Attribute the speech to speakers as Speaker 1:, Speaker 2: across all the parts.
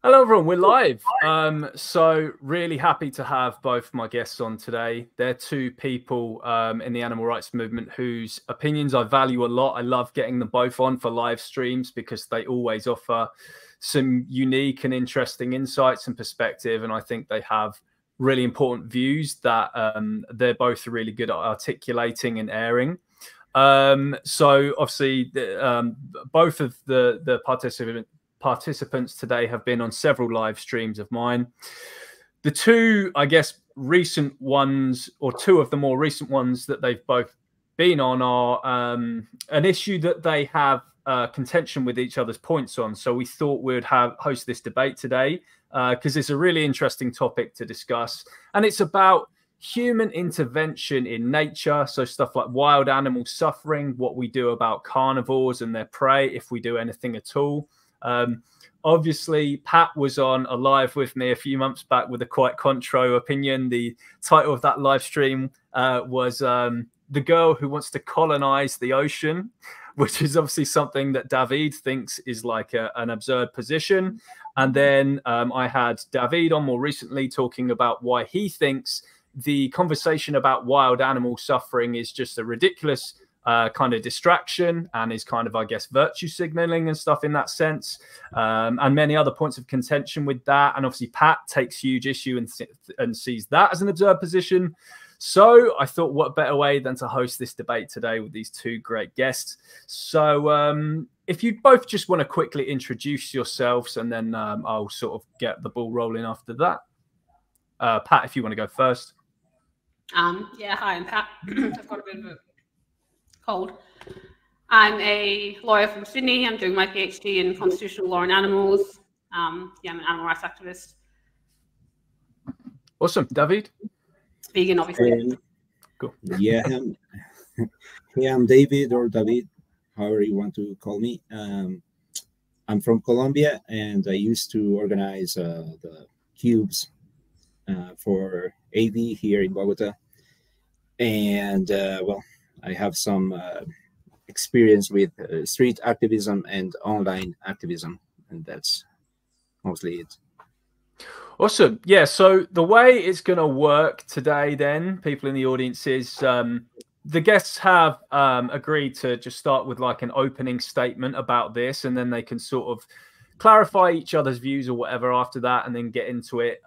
Speaker 1: Hello, everyone. We're live. So really happy to have both my guests on today. They're two people in the animal rights movement whose opinions I value a lot. I love getting them both on for live streams because they always offer some unique and interesting insights and perspective. And I think they have really important views that they're both really good at articulating and airing. So obviously, both of the participants today have been on several live streams of mine. The two, I guess, recent ones, or two of the more recent ones that they've both been on are an issue that they have contention with each other's points on. So we thought we'd host this debate today because it's a really interesting topic to discuss. And it's about human intervention in nature. So stuff like wild animal suffering, what we do about carnivores and their prey, if we do anything at all. Obviously, Pat was on a live with me a few months back with a quite contro opinion. The title of that live stream was The Girl Who Wants to Colonize the Ocean, which is obviously something that David thinks is like an absurd position. And then I had David on more recently talking about why he thinks the conversation about wild animal suffering is just a ridiculous kind of distraction and is kind of, I guess, virtue signaling and stuff in that sense, and many other points of contention with that. And obviously Pat takes huge issue and sees that as an absurd position. So I thought, what better way than to host this debate today with these two great guests. So if you both just want to quickly introduce yourselves, and then I'll sort of get the ball rolling after that. Pat, if you want to go first.
Speaker 2: Yeah, hi, I'm Pat. I've got a bit of a cold. I'm a lawyer from Sydney. I'm doing my PhD in constitutional law and animals. Yeah, I'm an animal rights activist.
Speaker 1: Awesome. David?
Speaker 2: Vegan, obviously.
Speaker 1: Cool.
Speaker 3: Yeah, I'm David, or David, however you want to call me. I'm from Colombia, and I used to organize the cubes for AD here in Bogota. And, well, I have some experience with street activism and online activism, and that's mostly it.
Speaker 1: Awesome. Yeah, so the way it's going to work today then, people in the audience, is the guests have agreed to just start with like an opening statement about this, and then they can sort of clarify each other's views or whatever after that, and then get into it.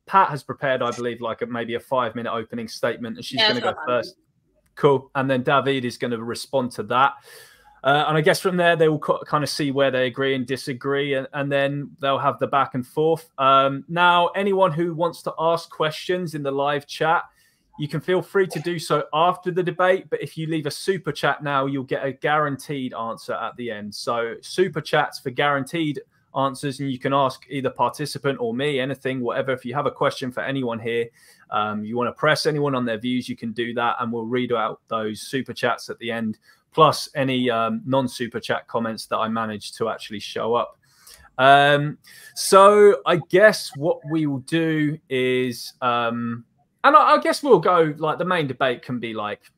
Speaker 1: Pat has prepared, I believe, like maybe a 5-minute opening statement, and she's going to go first. Cool. And then David is going to respond to that. And I guess from there, they will kind of see where they agree and disagree, and then they'll have the back and forth. Now, anyone who wants to ask questions in the live chat, you can feel free to do so after the debate. But if you leave a super chat now, you'll get a guaranteed answer at the end. So super chats for guaranteed answers, and you can ask either participant or me anything, whatever. If you have a question for anyone here, you want to press anyone on their views, you can do that, and we'll read out those super chats at the end, plus any non-super chat comments that I managed to actually show up. So I guess what we will do is, and I guess we'll go, like, the main debate can be like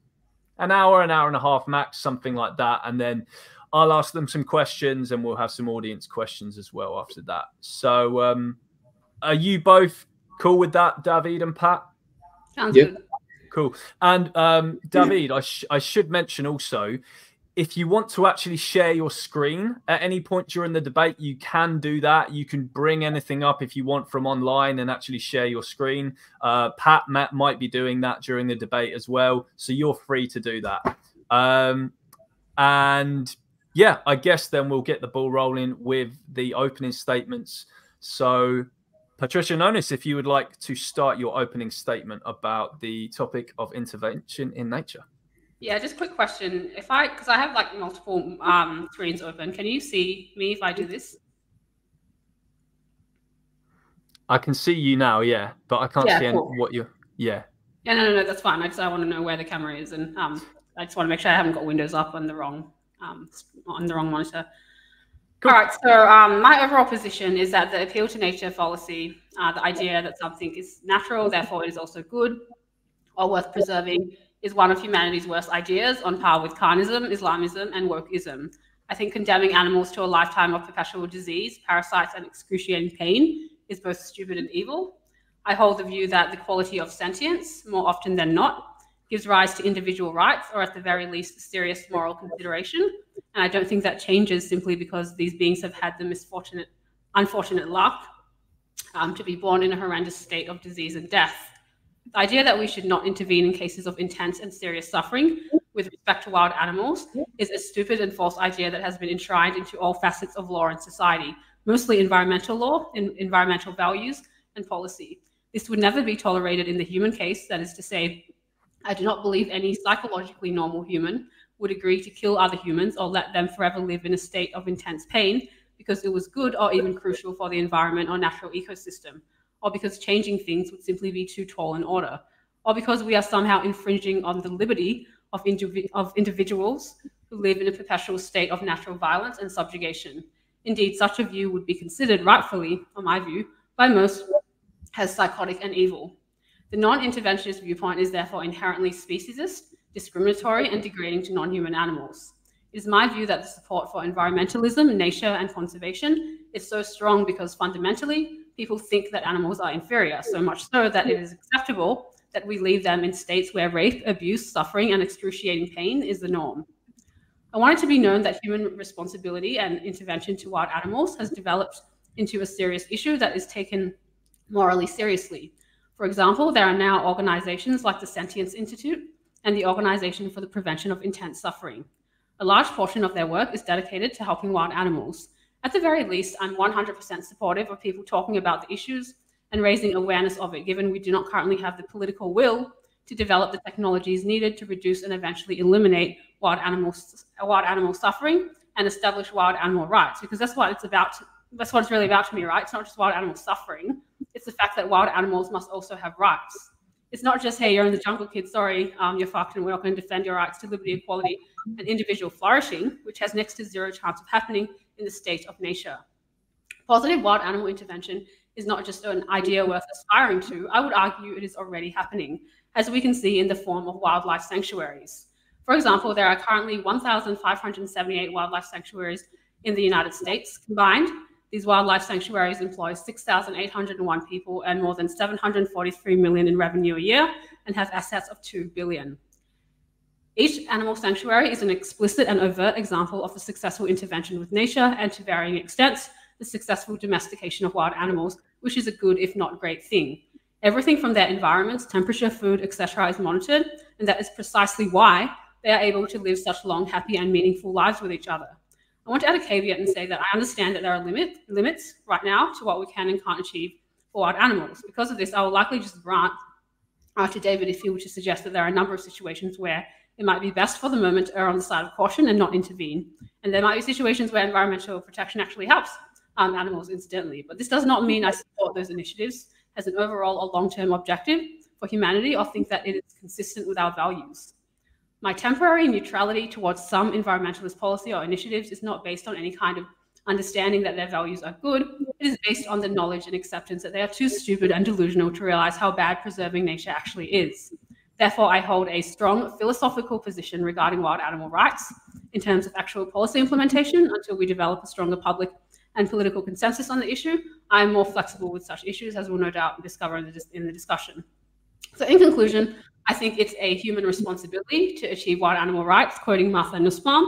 Speaker 1: an hour and a half max, something like that, and then I'll ask them some questions, and we'll have some audience questions as well after that. So are you both cool with that, David and Pat?
Speaker 2: Sounds good.
Speaker 1: Cool. And David, I should mention also, if you want to actually share your screen at any point during the debate, you can do that. You can bring anything up if you want from online and actually share your screen. Matt might be doing that during the debate as well, so you're free to do that. And yeah, I guess then we'll get the ball rolling with the opening statements. So, Patricia, Nonis, if you would like to start your opening statement about the topic of intervention in nature.
Speaker 2: Yeah, just a quick question. Because I have like multiple screens open, can you see me if I do this?
Speaker 1: I can see you now, yeah, but I can't see what you're, Yeah,
Speaker 2: no, that's fine. I want to know where the camera is, and I just want to make sure I haven't got Windows up on the wrong monitor. Cool. All right, so my overall position is that the appeal to nature fallacy, the idea that something is natural, therefore it is also good or worth preserving, is one of humanity's worst ideas, on par with carnism, Islamism, and wokeism. I think condemning animals to a lifetime of perpetual disease, parasites, and excruciating pain is both stupid and evil. I hold the view that the quality of sentience, more often than not, gives rise to individual rights, or at the very least, serious moral consideration. And I don't think that changes simply because these beings have had the unfortunate luck to be born in a horrendous state of disease and death. The idea that we should not intervene in cases of intense and serious suffering with respect to wild animals is a stupid and false idea that has been enshrined into all facets of law and society, mostly environmental law, environmental values, and policy. This would never be tolerated in the human case. That is to say, I do not believe any psychologically normal human would agree to kill other humans or let them forever live in a state of intense pain because it was good or even crucial for the environment or natural ecosystem, or because changing things would simply be too tall an order, or because we are somehow infringing on the liberty of individuals who live in a perpetual state of natural violence and subjugation. Indeed, such a view would be considered rightfully, on my view, by most as psychotic and evil. The non-interventionist viewpoint is therefore inherently speciesist, discriminatory, and degrading to non-human animals. It is my view that the support for environmentalism, nature, and conservation is so strong because fundamentally, people think that animals are inferior, so much so that it is acceptable that we leave them in states where rape, abuse, suffering, and excruciating pain is the norm. I want it to be known that human responsibility and intervention to wild animals has developed into a serious issue that is taken morally seriously. For example, there are now organizations like the Sentience Institute and the Organization for the Prevention of Intense Suffering. A large portion of their work is dedicated to helping wild animals. At the very least, I'm 100% supportive of people talking about the issues and raising awareness of it, given we do not currently have the political will to develop the technologies needed to reduce and eventually eliminate wild animal suffering and establish wild animal rights, because that's what it's about. That's what it's really about to me, right? It's not just wild animal suffering. It's the fact that wild animals must also have rights. It's not just, hey, you're in the jungle, kid, sorry, you're fucked and we're not going to defend your rights to liberty, equality, and individual flourishing, which has next to zero chance of happening in the state of nature. Positive wild animal intervention is not just an idea worth aspiring to. I would argue it is already happening, as we can see in the form of wildlife sanctuaries. For example, there are currently 1,578 wildlife sanctuaries in the United States combined. These wildlife sanctuaries employ 6,801 people and more than 743 million in revenue a year and have assets of 2 billion. Each animal sanctuary is an explicit and overt example of a successful intervention with nature and, to varying extents, the successful domestication of wild animals, which is a good, if not great thing. Everything from their environments, temperature, food, etc. is monitored, and that is precisely why they are able to live such long, happy, and meaningful lives with each other. I want to add a caveat and say that I understand that there are limits right now to what we can and can't achieve for wild animals. Because of this, I will likely just grant to David if he were to suggest that there are a number of situations where it might be best for the moment to err on the side of caution and not intervene. And there might be situations where environmental protection actually helps animals incidentally. But this does not mean I support those initiatives as an overall or long-term objective for humanity or think that it is consistent with our values. My temporary neutrality towards some environmentalist policy or initiatives is not based on any kind of understanding that their values are good. It is based on the knowledge and acceptance that they are too stupid and delusional to realize how bad preserving nature actually is. Therefore, I hold a strong philosophical position regarding wild animal rights in terms of actual policy implementation until we develop a stronger public and political consensus on the issue. I am more flexible with such issues, as we'll no doubt discover in the discussion. So in conclusion, I think it's a human responsibility to achieve wild animal rights, quoting Martha Nussbaum,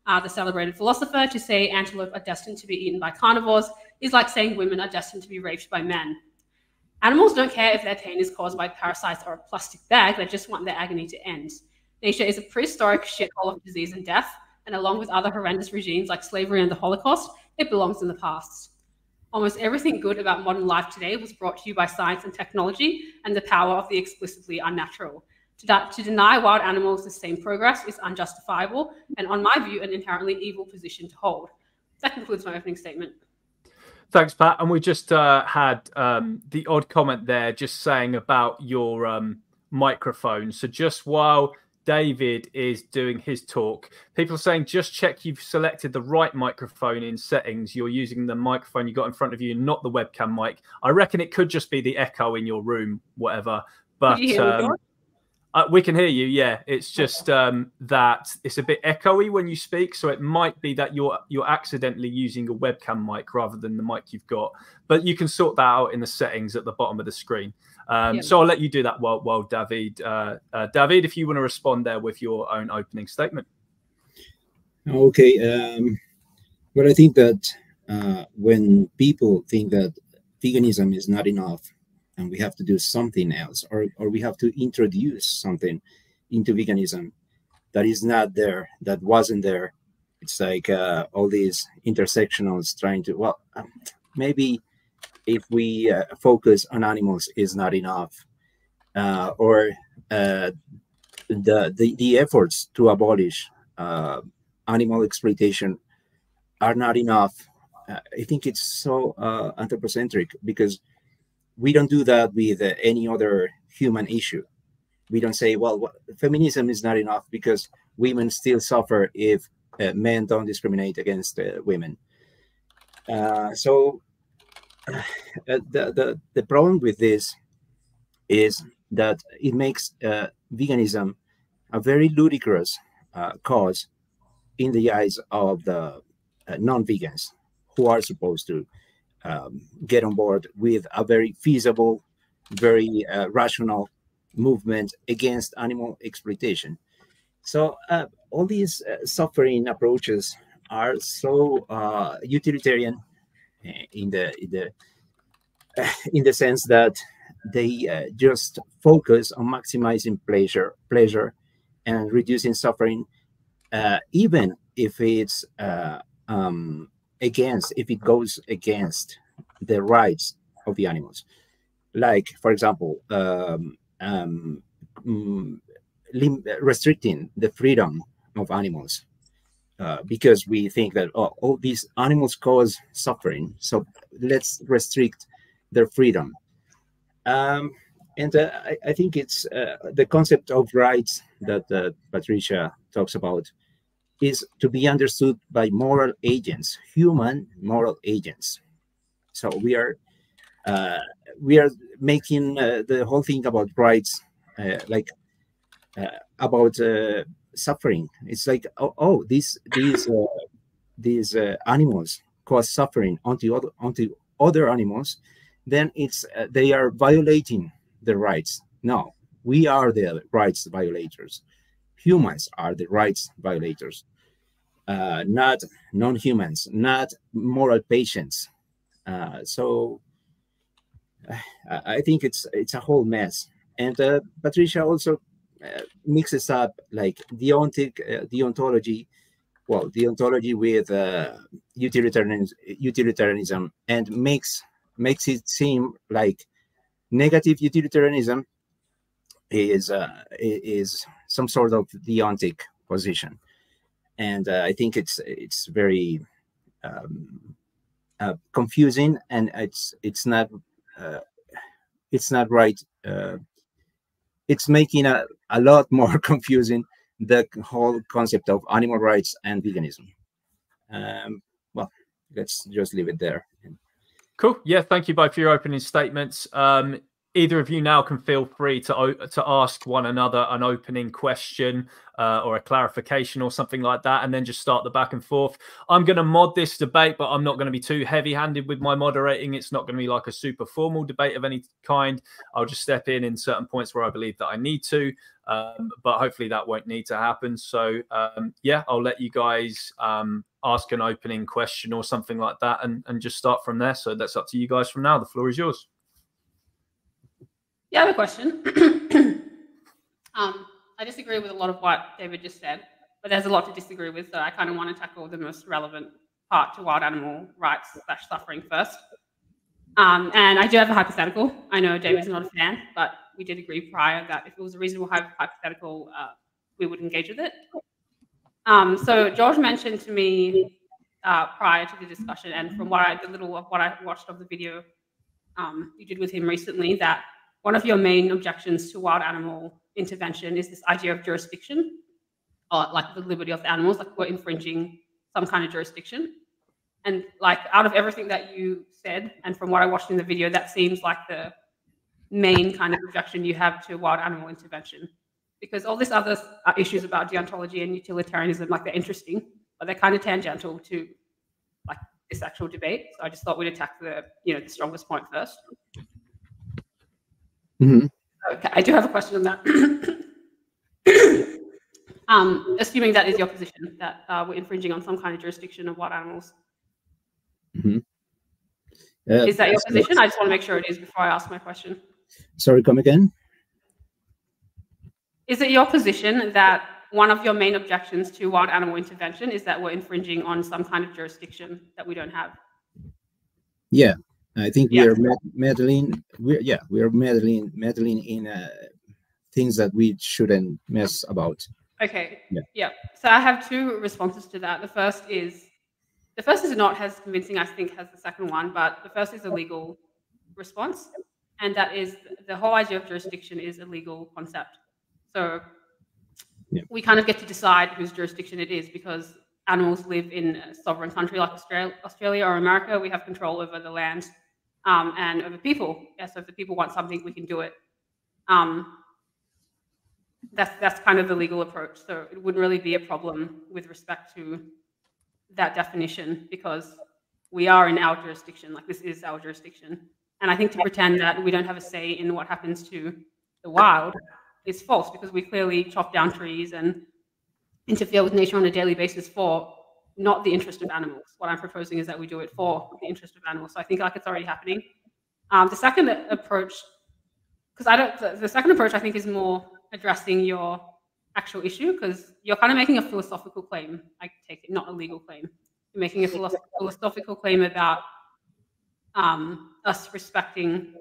Speaker 2: the celebrated philosopher, to say antelope are destined to be eaten by carnivores is like saying women are destined to be raped by men. Animals don't care if their pain is caused by parasites or a plastic bag, they just want their agony to end. Nature is a prehistoric shithole of disease and death, and along with other horrendous regimes like slavery and the Holocaust, it belongs in the past. Almost everything good about modern life today was brought to you by science and technology and the power of the explicitly unnatural. To deny wild animals the same progress is unjustifiable and, on my view, an inherently evil position to hold. That concludes my opening statement.
Speaker 1: Thanks, Pat. And we just had the odd comment there just saying about your microphone. So just while David is doing his talk, people are saying just check you've selected the right microphone in settings. You're using the microphone you got in front of you, not the webcam mic. I reckon it could just be the echo in your room, whatever. But We can hear you. Yeah, it's just that it's a bit echoey when you speak, so it might be that you're accidentally using a webcam mic rather than the mic you've got. But you can sort that out in the settings at the bottom of the screen. So I'll let you do that while David. David, if you want to respond there with your own opening statement.
Speaker 3: Okay. But I think that when people think that veganism is not enough, and we have to do something else, or we have to introduce something into veganism that is not there, that wasn't there. It's like all these intersectionals trying to, well, maybe if we focus on animals is not enough, or the efforts to abolish animal exploitation are not enough. I think it's so anthropocentric, because we don't do that with any other human issue. We don't say, well, feminism is not enough because women still suffer if men don't discriminate against women. So the problem with this is that it makes veganism a very ludicrous cause in the eyes of the non-vegans, who are supposed to get on board with a very feasible, very rational movement against animal exploitation. So all these suffering approaches are so utilitarian in the sense that they just focus on maximizing pleasure and reducing suffering, even if it's if it goes against the rights of the animals. Like, for example, restricting the freedom of animals, because we think that all these animals cause suffering, so let's restrict their freedom. And I think it's the concept of rights that Patricia talks about is to be understood by moral agents, human moral agents. So we are making the whole thing about rights about suffering. It's like, these animals cause suffering onto other animals, then it's they are violating the rights. No, we are the rights violators. Humans are the rights violators, not non-humans, not moral patients. So I think it's a whole mess. And Patricia also mixes up like deontology, well, deontology with utilitarianism, and makes it seem like negative utilitarianism is some sort of deontic position. And I think it's very confusing, and it's not right. It's making a lot more confusing the whole concept of animal rights and veganism. Well, let's just leave it there.
Speaker 1: Cool. Yeah, thank you both for your opening statements. Either of you now can feel free to ask one another an opening question or a clarification or something like that, and then just start the back and forth. I'm going to mod this debate, but I'm not going to be too heavy-handed with my moderating. It's not going to be like a super formal debate of any kind. I'll just step in certain points where I believe that I need to, but hopefully that won't need to happen. So yeah, I'll let you guys ask an opening question or something like that, and just start from there. So that's up to you guys from now. The floor is yours.
Speaker 2: Yeah, I have a question. I disagree with a lot of what David just said, but there's a lot to disagree with, so I kind of want to tackle the most relevant part to wild animal rights / suffering first. And I do have a hypothetical. I know David's not a fan, but we did agree prior that if it was a reasonable hypothetical, we would engage with it. So George mentioned to me prior to the discussion, and from what I watched of the video you did with him recently, that one of your main objections to wild animal intervention is this idea of jurisdiction, or like the liberty of the animals, like we're infringing some kind of jurisdiction. And like out of everything that you said, and from what I watched in the video, that seems like the main kind of objection you have to wild animal intervention. because all these other issues about deontology and utilitarianism, like, they're interesting, but they're kind of tangential to like this actual debate. So I just thought we'd attack the the strongest point first.
Speaker 3: Mm-hmm.
Speaker 2: Okay, I do have a question on that. Assuming that is your position, that we're infringing on some kind of jurisdiction of wild animals.
Speaker 3: Mm-hmm.
Speaker 2: Is that your position? I just want to make sure it is before I ask my question.
Speaker 3: Sorry, come again?
Speaker 2: Is it your position that one of your main objections to wild animal intervention is that we're infringing on some kind of jurisdiction that we don't have?
Speaker 3: Yeah, I think we are meddling. We are meddling in things that we shouldn't mess about.
Speaker 2: Okay. Yeah. So I have two responses to that. The first is not as convincing, I think, as the second one, but the first is a legal response, and that is the whole idea of jurisdiction is a legal concept. So we kind of get to decide whose jurisdiction it is because animals live in a sovereign country like Australia or America. We have control over the land and over people. Yeah, so if the people want something, we can do it. That's kind of the legal approach. So it wouldn't really be a problem with respect to that definition because we are in our jurisdiction. Like, this is our jurisdiction. And I think to pretend that we don't have a say in what happens to the wild is false, because we clearly chop down trees and interfere with nature on a daily basis for not the interest of animals. What I'm proposing is that we do it for the interest of animals. So I think like it's already happening. The second approach, the second approach I think is more addressing your actual issue, because you're kind of making a philosophical claim. I take it, not a legal claim. You're making a philosophical claim about us respecting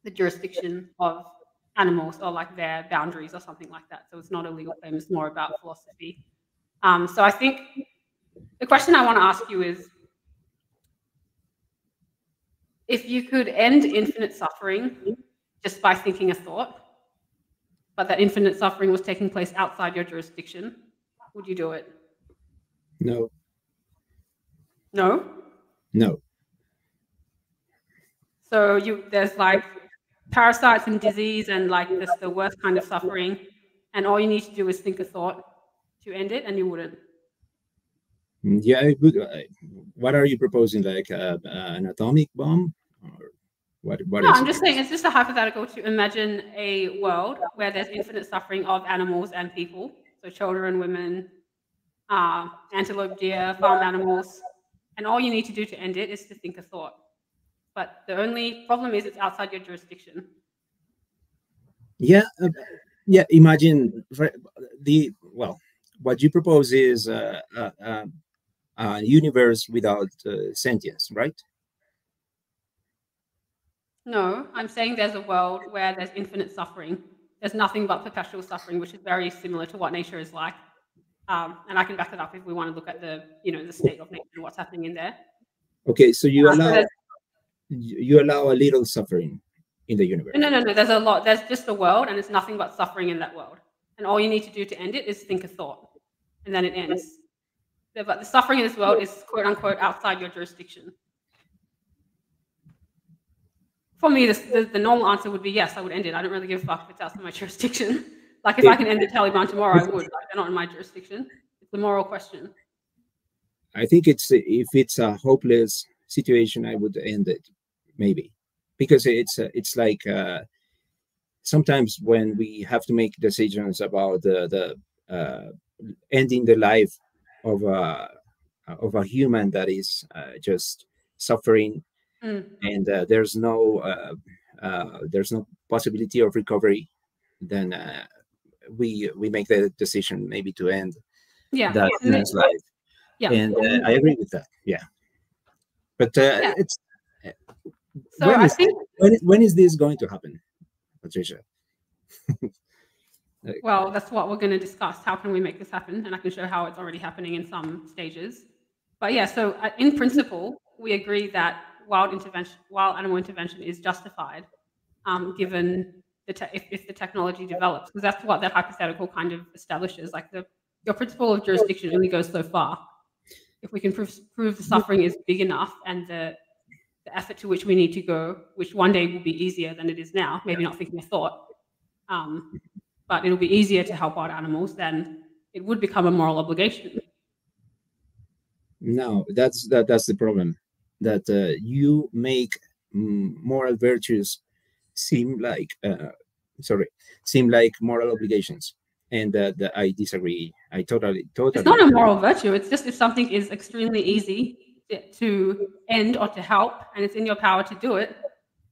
Speaker 2: the jurisdiction of animals or like their boundaries or something like that. So it's not a legal claim, it's more about philosophy. So I think the question I want to ask you is, if you could end infinite suffering just by thinking a thought, but that infinite suffering was taking place outside your jurisdiction, would you do it?
Speaker 3: No.
Speaker 2: No?
Speaker 3: No.
Speaker 2: So there's like parasites and disease and like the worst kind of suffering, and all you need to do is think a thought to end it, and you wouldn't.
Speaker 3: Yeah, what are you proposing? Like an atomic bomb, or what?
Speaker 2: No, I'm just saying it's just a hypothetical to imagine a world where there's infinite suffering of animals and people, so children, women, antelope, deer, farm animals, and all you need to do to end it is to think a thought. But the only problem is it's outside your jurisdiction.
Speaker 3: Yeah, imagine what you propose is a universe without sentience, right?
Speaker 2: No, I'm saying there's a world where there's infinite suffering. There's nothing but perpetual suffering, which is very similar to what nature is like. And I can back it up if we want to look at the state of nature and what's happening in there.
Speaker 3: Okay, so you allow a little suffering in the universe.
Speaker 2: No. There's a lot. There's just a world, and there's nothing but suffering in that world. And all you need to do to end it is think a thought, and then it ends. But the suffering in this world is quote unquote outside your jurisdiction. For me, the normal answer would be yes, I would end it. I don't really give a fuck if it's outside my jurisdiction. Like, if I can end the Taliban tomorrow, I would. Like, they're not in my jurisdiction. It's a moral question.
Speaker 3: I think if it's a hopeless situation, I would end it, maybe, because it's like sometimes when we have to make decisions about the ending the life of a human that is just suffering. And there's no possibility of recovery, then we make the decision maybe to end that man's life.
Speaker 2: Yeah,
Speaker 3: and I agree with that. Yeah, but it's.
Speaker 2: So I think
Speaker 3: when is this going to happen, Patricia?
Speaker 2: Well, that's what we're going to discuss. How can we make this happen? And I can show how it's already happening in some stages. But yeah, so in principle, we agree that wild animal intervention is justified, given if the technology develops, because that's what that hypothetical kind of establishes. Like your principle of jurisdiction only goes so far. If we can prove the suffering is big enough and the effort to which we need to go, which one day will be easier than it is now, maybe not thinking a thought, but it'll be easier to help wild animals, then it would become a moral obligation.
Speaker 3: No, that's the problem. That you make moral virtues seem like moral obligations, and I disagree. I totally.
Speaker 2: It's not a moral virtue. It's just if something is extremely easy to end or to help, and it's in your power to do it,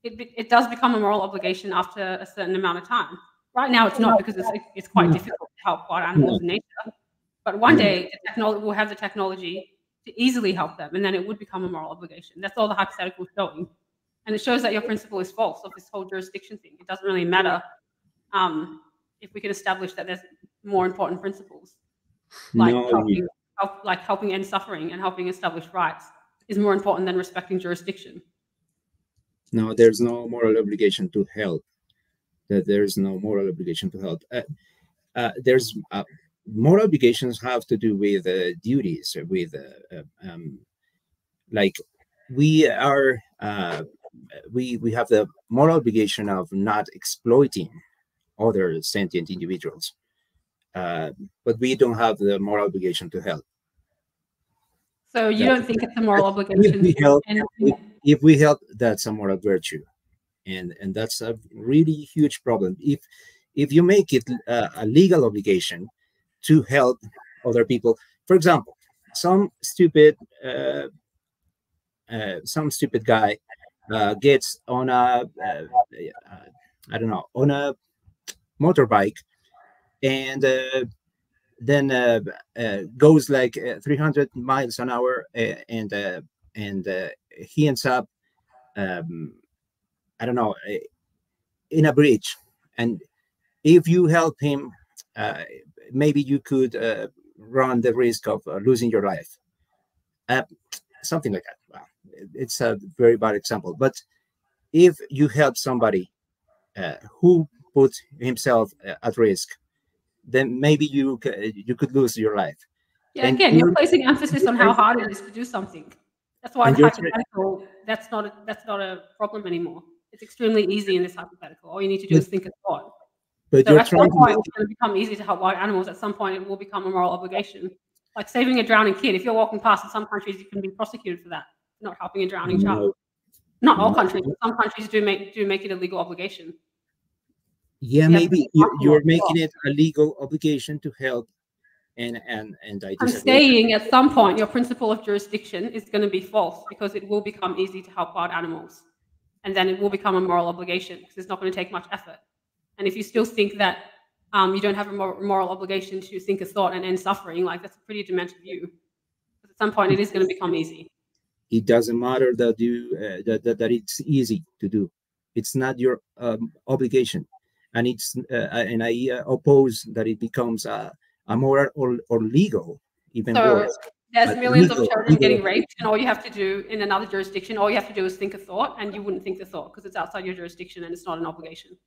Speaker 2: it does become a moral obligation after a certain amount of time. Right now, it's not, because it's quite difficult to help wild animals in nature. But one day, we'll have the technology to easily help them, and then it would become a moral obligation. That's all the hypothetical is showing. And it shows that your principle is false of this whole jurisdiction thing. It doesn't really matter if we can establish that there's more important principles, like helping end suffering and helping establish rights is more important than respecting jurisdiction.
Speaker 3: No, there's no moral obligation to help. There's no moral obligation to help. There's moral obligations have to do with duties, with like we are. We have the moral obligation of not exploiting other sentient individuals, but we don't have the moral obligation to help.
Speaker 2: So you don't think it's a moral obligation?
Speaker 3: If we help, that's a moral virtue, and that's a really huge problem. If you make it a legal obligation to help other people, for example, some stupid guy gets on a on a motorbike, and then goes like 300 miles an hour, and he ends up in a bridge. And if you help him, maybe you could run the risk of losing your life, something like that. Well, it's a very bad example, but if you help somebody who put himself at risk, then maybe you could lose your life.
Speaker 2: Yeah, and again, you're placing emphasis on how hard it is to do something. That's why in hypothetical, that's not a problem anymore. It's extremely easy in this hypothetical. All you need to do is think a thought.
Speaker 3: But
Speaker 2: so at some point, it's going to become easy to help wild animals. At some point, it will become a moral obligation. Like saving a drowning kid. If you're walking past, in some countries, you can be prosecuted for that, not helping a drowning child. Not all countries, but some countries do make it a legal obligation.
Speaker 3: Yeah, maybe you're making it a legal obligation to help, and
Speaker 2: I'm saying at some point your principle of jurisdiction is going to be false, because it will become easy to help wild animals, and then it will become a moral obligation because it's not going to take much effort. And if you still think that you don't have a moral obligation to think a thought and end suffering, like that's a pretty demented view. But at some point, it is going to become easy.
Speaker 3: It doesn't matter that that it's easy to do. It's not your obligation. And and I oppose that it becomes a moral or legal, even worse.
Speaker 2: There's millions of children getting raped, and all you have to do in another jurisdiction, all you have to do is think a thought, and you wouldn't think the thought because it's outside your jurisdiction and it's not an obligation.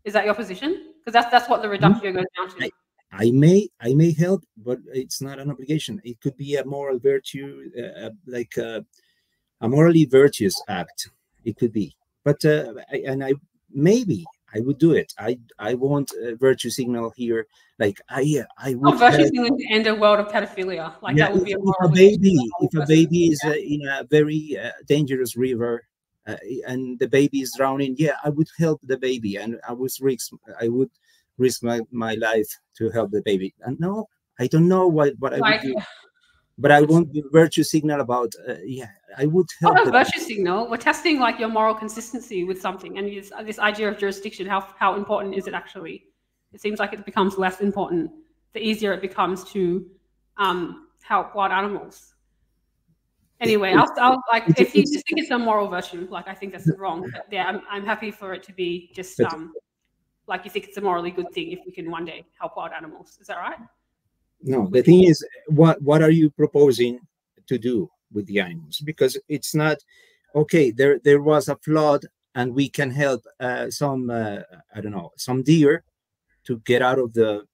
Speaker 2: Is that your position? Because that's what the reductio goes down to.
Speaker 3: I may help, but it's not an obligation. It could be a moral virtue, like a morally virtuous act. It could be, but maybe I would do it. I want a virtue signal here. Like I would.
Speaker 2: Virtue signal to end a world of pedophilia. Like that would be a moral.
Speaker 3: If a baby is in a very dangerous river, and the baby is drowning, yeah, I would help the baby, and I would risk my life to help the baby. And no, I don't know what I would do. But I want the virtue signal about, I would help.
Speaker 2: Not a virtue signal. We're testing like your moral consistency with something, and this idea of jurisdiction. How important is it actually? It seems like it becomes less important the easier it becomes to help wild animals. Anyway, I'll like if you just think it's a moral virtue, like I think that's wrong. But yeah, I'm happy for it to be just like you think it's a morally good thing if we can one day help wild animals. Is that right?
Speaker 3: No, the thing is, what are you proposing to do with the animals? Because it's not okay. There was a flood, and we can help some some deer to get out of the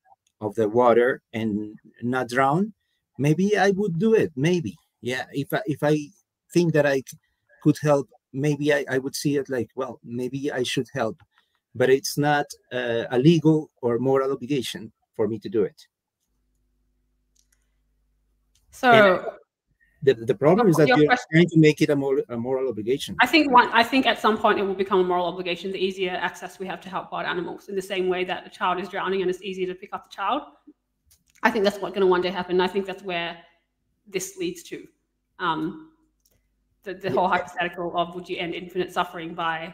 Speaker 3: water and not drown. Maybe I would do it. Maybe, yeah. If I think that I could help, maybe I would see it like, well, maybe I should help but it's not a legal or moral obligation for me to do it.
Speaker 2: So
Speaker 3: the problem is that you're trying to make it a moral obligation.
Speaker 2: I think at some point it will become a moral obligation, the easier access we have to help wild animals, in the same way that a child is drowning and it's easy to pick up the child. I think that's what's going to one day happen. I think that's where this leads to. The whole hypothetical of, would you end infinite suffering by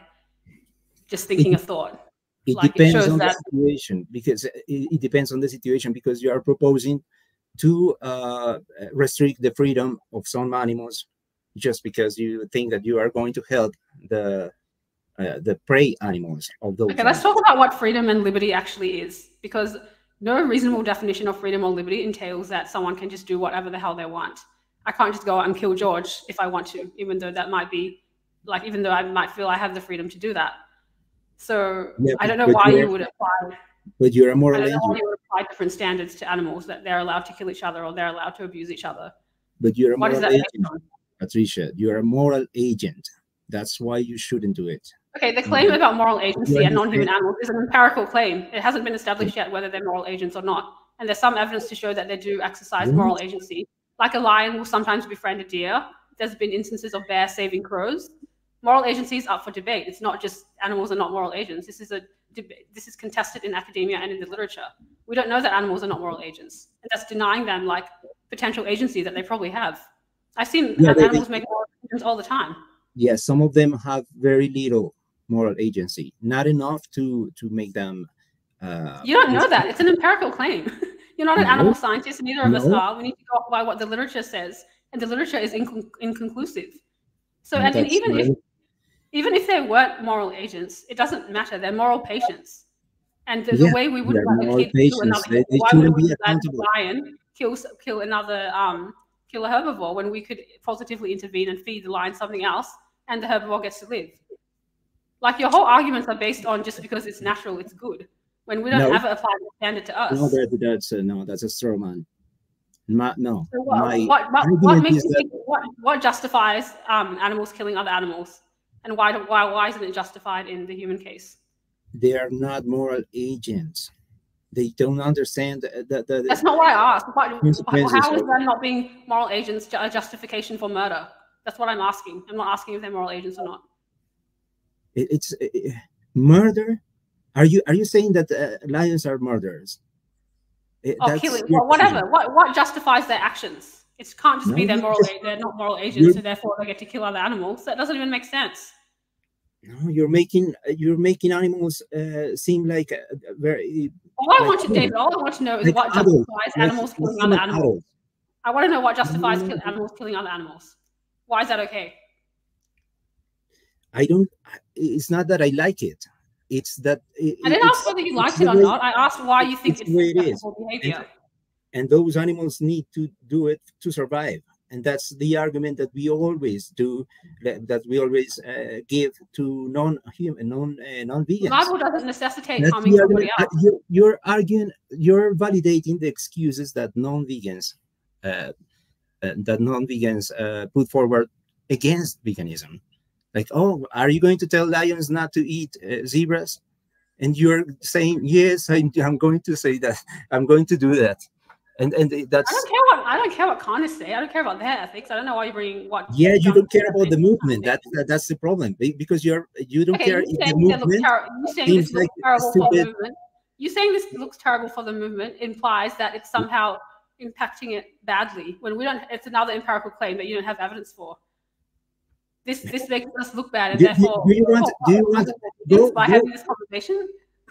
Speaker 2: just thinking a thought?
Speaker 3: It depends on the situation, because it depends on the situation, because you are proposing to restrict the freedom of some animals just because you think that you are going to help the prey animals of those.
Speaker 2: Okay, let's talk about what freedom and liberty actually is, because no reasonable definition of freedom or liberty entails that someone can just do whatever the hell they want. I can't just go out and kill George if I want to, even though that might be, like, even though I might feel I have the freedom to do that. So yeah, I don't know why you would apply.
Speaker 3: But you're a moral agent.
Speaker 2: I don't know why you would apply different standards to animals, that they're allowed to kill each other or they're allowed to abuse each other.
Speaker 3: But you're a moral agent, Patricia. You're a moral agent. That's why you shouldn't do it.
Speaker 2: Okay, the claim about moral agency and non-human animals is an empirical claim. It hasn't been established yet whether they're moral agents or not. And there's some evidence to show that they do exercise moral agency. Like a lion will sometimes befriend a deer. There's been instances of bears saving crows. Moral agency is up for debate. It's not just animals are not moral agents. This is contested in academia and in the literature. We don't know that animals are not moral agents. And that's denying them like potential agency that they probably have. I've seen animals make moral decisions all the time.
Speaker 3: Yes, some of them have very little moral agency, not enough to make them.
Speaker 2: You don't know that. It's an empirical claim. You're not an animal scientist, and neither of us are. We need to go by what the literature says, and the literature is inconclusive. So, and even if they weren't moral agents, it doesn't matter. They're moral patients, and the way we wouldn't let a kid kill another, why would we let a lion kill a herbivore when we could positively intervene and feed the lion something else, and the herbivore gets to live? Like, your whole arguments are based on just because it's natural, it's good, when we don't ever apply the standard to us.
Speaker 3: No, that's a straw man. No.
Speaker 2: So what justifies animals killing other animals, and why isn't it justified in the human case?
Speaker 3: They are not moral agents. They don't understand that.
Speaker 2: That's not what I asked. How is them not being moral agents a justification for murder? That's what I'm asking. I'm not asking if they're moral agents or not.
Speaker 3: It's murder. Are you saying that lions are murderers?
Speaker 2: Killing, well, whatever. What justifies their actions? It can't just be they're not moral agents, so therefore they get to kill other animals. That doesn't even make sense.
Speaker 3: No, you're making animals seem like very.
Speaker 2: All I want to know is what justifies animals killing other animals. I want to know what justifies animals killing other animals. Why is that okay?
Speaker 3: It's not that I like it. It's that
Speaker 2: I didn't ask whether you liked it or not. I asked why you think it's acceptable behavior.
Speaker 3: And those animals need to do it to survive. And that's the argument that we always do, that we always give to non-human, non-vegans.
Speaker 2: The Bible doesn't necessitate harming somebody else.
Speaker 3: You're you're validating the excuses that non-vegans put forward against veganism. Like, oh, are you going to tell lions not to eat zebras? And you're saying, yes, I'm going to say that. I'm going to do that. And that's.
Speaker 2: I don't care what Connor's say. I don't care about their ethics. I don't know why you're bringing what.
Speaker 3: Yeah, you don't care about the movement. That's the problem, because you don't care.
Speaker 2: You saying this looks terrible for the movement. You saying this looks terrible for the movement implies that it's somehow impacting it badly, when we don't. It's another empirical claim that you don't have evidence for. This makes us look bad, and therefore,
Speaker 3: do you want
Speaker 2: by having this conversation?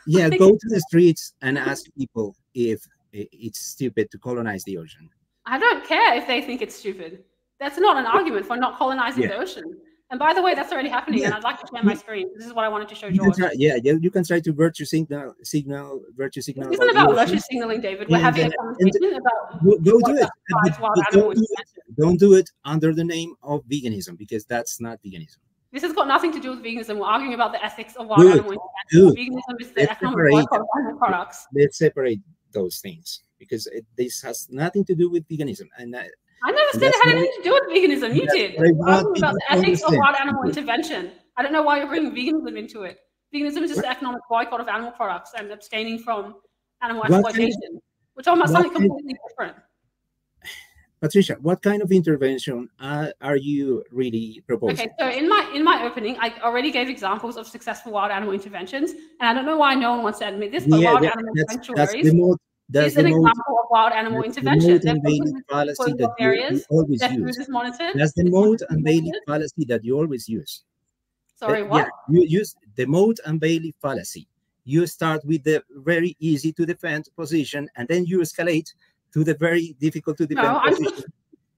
Speaker 3: Yeah, go to the streets and ask people if it's stupid to colonize the ocean.
Speaker 2: I don't care if they think it's stupid. That's not an argument for not colonizing the ocean. And by the way, that's already happening, and I'd like to share my screen. This is what I wanted to show George.
Speaker 3: You can try to virtue signal.
Speaker 2: This isn't about virtue signaling, David. We're having a conversation about
Speaker 3: go do it. Don't do it under the name of veganism, because that's not veganism.
Speaker 2: This has got nothing to do with veganism. We're arguing about the ethics of wild animal intervention. Veganism is the economic work of animal products.
Speaker 3: Let's separate those things, because this has nothing to do with veganism. And
Speaker 2: I never said it had anything to do with veganism. You did. We're arguing about the ethics of wild animal intervention. I don't know why you're bringing veganism into it. Veganism is just the economic boycott of animal products and abstaining from animal exploitation. We're talking about something completely different.
Speaker 3: Patricia, what kind of intervention are you really proposing?
Speaker 2: Okay, so in my opening, I already gave examples of successful wild animal interventions, and I don't know why no one wants to admit this, but wild animal sanctuaries is an example of wild animal intervention.
Speaker 3: The mode and Bailey fallacy that you always use. That's the mode and Bailey fallacy that you always use.
Speaker 2: Sorry, what?
Speaker 3: Yeah, you use the mode and Bailey fallacy. You start with the very easy to defend position, and then you escalate to the very difficult to defend position.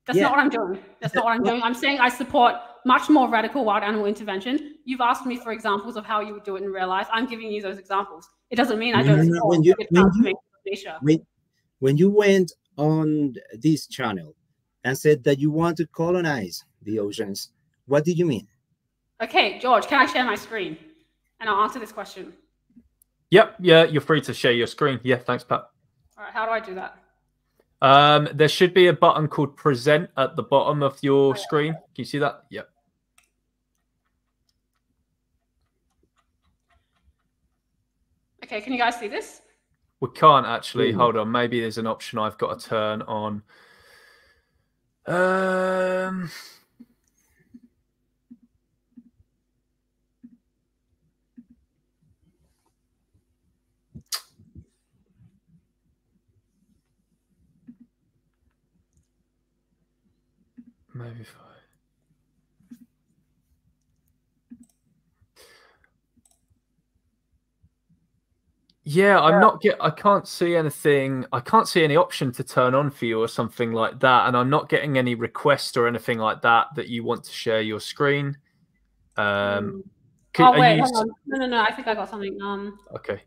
Speaker 2: That's not what I'm doing. That's not what I'm doing. I'm saying I support much more radical wild animal intervention. You've asked me for examples of how you would do it in real life. I'm giving you those examples. It doesn't mean I don't support
Speaker 3: when you went on this channel and said that you want to colonize the oceans, what did you mean?
Speaker 2: Okay, George, can I share my screen? And I'll answer this question.
Speaker 1: Yep, yeah, you're free to share your screen. Yeah, thanks, Pat.
Speaker 2: All right, how do I do that?
Speaker 1: There should be a button called present at the bottom of your screen. Can you see that? Yep.
Speaker 2: Okay, can you guys see this?
Speaker 1: We can't actually. Hold on. Maybe there's an option I've got to turn on. Maybe if I can't see anything. I can't see any option to turn on for you or something like that. And I'm not getting any request or anything like that you want to share your screen.
Speaker 2: Oh, wait, hold on. No. I think I got something.
Speaker 1: Okay.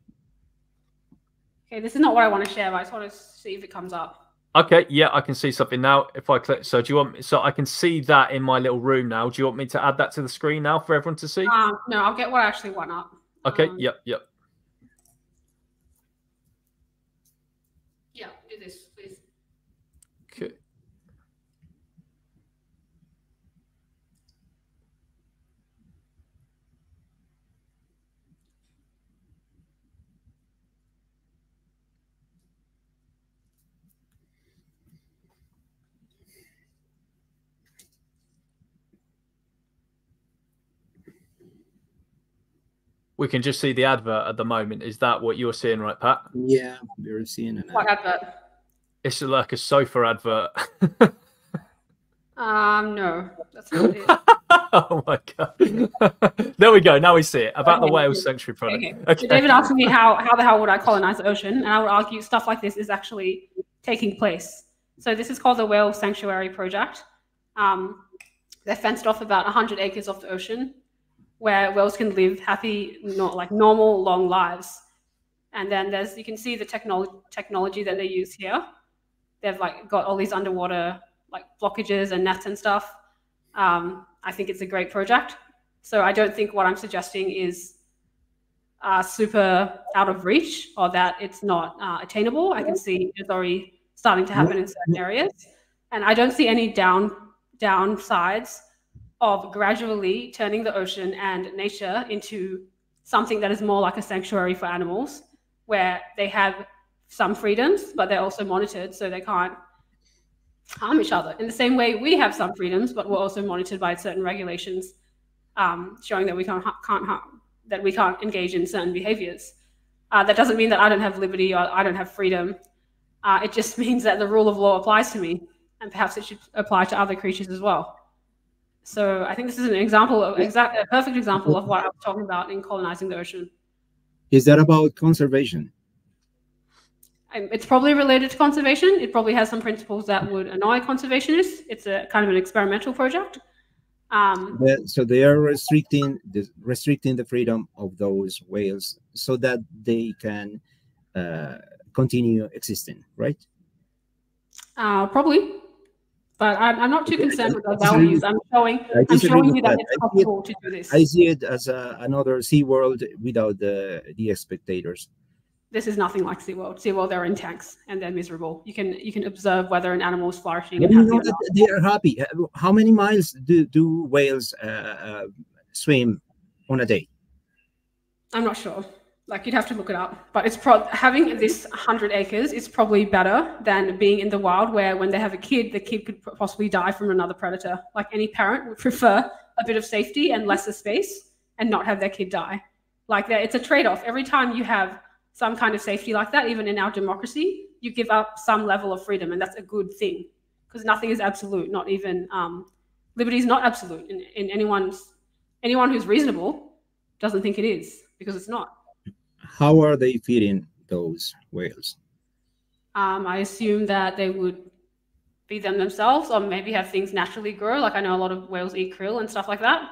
Speaker 2: Okay, this is not what I want to share, but I just want to see if it comes up.
Speaker 1: Okay, yeah, I can see something now. If I click, so do you want? So I can see that in my little room now. Do you want me to add that to the screen now for everyone to see?
Speaker 2: No, I'll get what I actually want up.
Speaker 1: Okay. Yep.
Speaker 2: Yeah, do this, please.
Speaker 1: Okay. We can just see the advert at the moment. Is that what you're seeing, right, Pat?
Speaker 3: Yeah, we're seeing an
Speaker 2: What advert?
Speaker 1: It's like a sofa advert.
Speaker 2: No, that's not it.
Speaker 1: Oh my god! There we go. Now we see it about the whale sanctuary product.
Speaker 2: Okay. So David asked me how the hell would I colonize the ocean, and I would argue stuff like this is actually taking place. So this is called the Whale Sanctuary Project. They're fenced off about 100 acres off the ocean, where whales can live happy, not like normal, long lives. And then you can see the technology that they use here. They've like got all these underwater like blockages and nets and stuff. I think it's a great project. So I don't think what I'm suggesting is super out of reach or that it's not attainable. I can see it's already starting to happen in certain areas. And I don't see any downsides of gradually turning the ocean and nature into something that is more like a sanctuary for animals, where they have some freedoms, but they're also monitored so they can't harm each other. In the same way, we have some freedoms, but we're also monitored by certain regulations, showing that we can't engage in certain behaviors. That doesn't mean that I don't have liberty or I don't have freedom. It just means that the rule of law applies to me, and perhaps it should apply to other creatures as well. So I think this is an example of a perfect example of what I was talking about in colonizing the ocean.
Speaker 3: Is that about conservation?
Speaker 2: It's probably related to conservation. It probably has some principles that would annoy conservationists. It's a kind of an experimental project.
Speaker 3: So they are restricting the freedom of those whales so that they can continue existing, right?
Speaker 2: Probably. But I'm not too concerned with the values. I'm showing you that it's possible to do this.
Speaker 3: I see it as another SeaWorld without the spectators.
Speaker 2: This is nothing like SeaWorld. SeaWorld, they're in tanks and they're miserable. You can observe whether an animal is flourishing and happy or not.
Speaker 3: They are happy. How many miles do whales swim on a day?
Speaker 2: I'm not sure. Like, you'd have to look it up. But it's having this 100 acres is probably better than being in the wild, where when they have a kid, the kid could possibly die from another predator. Like, any parent would prefer a bit of safety and lesser space and not have their kid die. Like, it's a trade-off. Every time you have some kind of safety like that, even in our democracy, you give up some level of freedom, and that's a good thing, because nothing is absolute. Not even liberty is not absolute. In anyone who's reasonable doesn't think it is, because it's not.
Speaker 3: How are they feeding those whales?
Speaker 2: I assume that they would feed them themselves, or maybe have things naturally grow. Like, I know a lot of whales eat krill and stuff like that.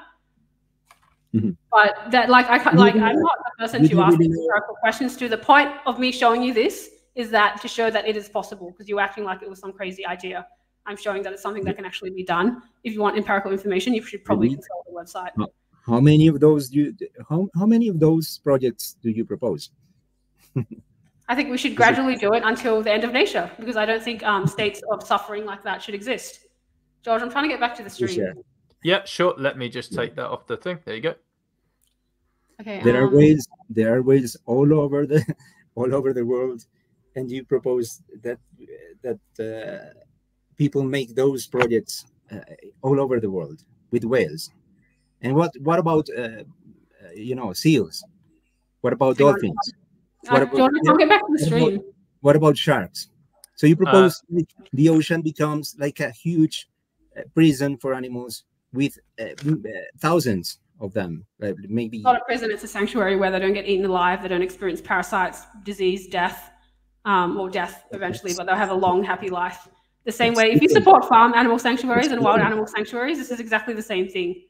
Speaker 2: Mm-hmm. But that, like, I'm not the person to ask empirical questions to. The point of me showing you this is that to show that it is possible, because you're acting like it was some crazy idea. I'm showing that it's something that can actually be done. If you want empirical information, you should probably consult the website.
Speaker 3: How many of those how many of those projects do you propose?
Speaker 2: I think we should gradually do it until the end of nature, because I don't think states of suffering like that should exist. George, I'm trying to get back to the stream.
Speaker 3: Sure.
Speaker 1: Yeah, sure. Let me just take that off the thing. There you go.
Speaker 2: Okay.
Speaker 3: There are whales all over the world, and you propose that people make those projects all over the world with whales. And what about seals? What about dolphins?
Speaker 2: George, I'll get back to the stream.
Speaker 3: What about sharks? So you propose the ocean becomes like a huge prison for animals with thousands of them, maybe.
Speaker 2: It's not a prison, it's a sanctuary where they don't get eaten alive, they don't experience parasites, disease, death, or death eventually, but they'll have a long, happy life. The same way, if you support farm animal sanctuaries and wild animal sanctuaries, this is exactly the same thing.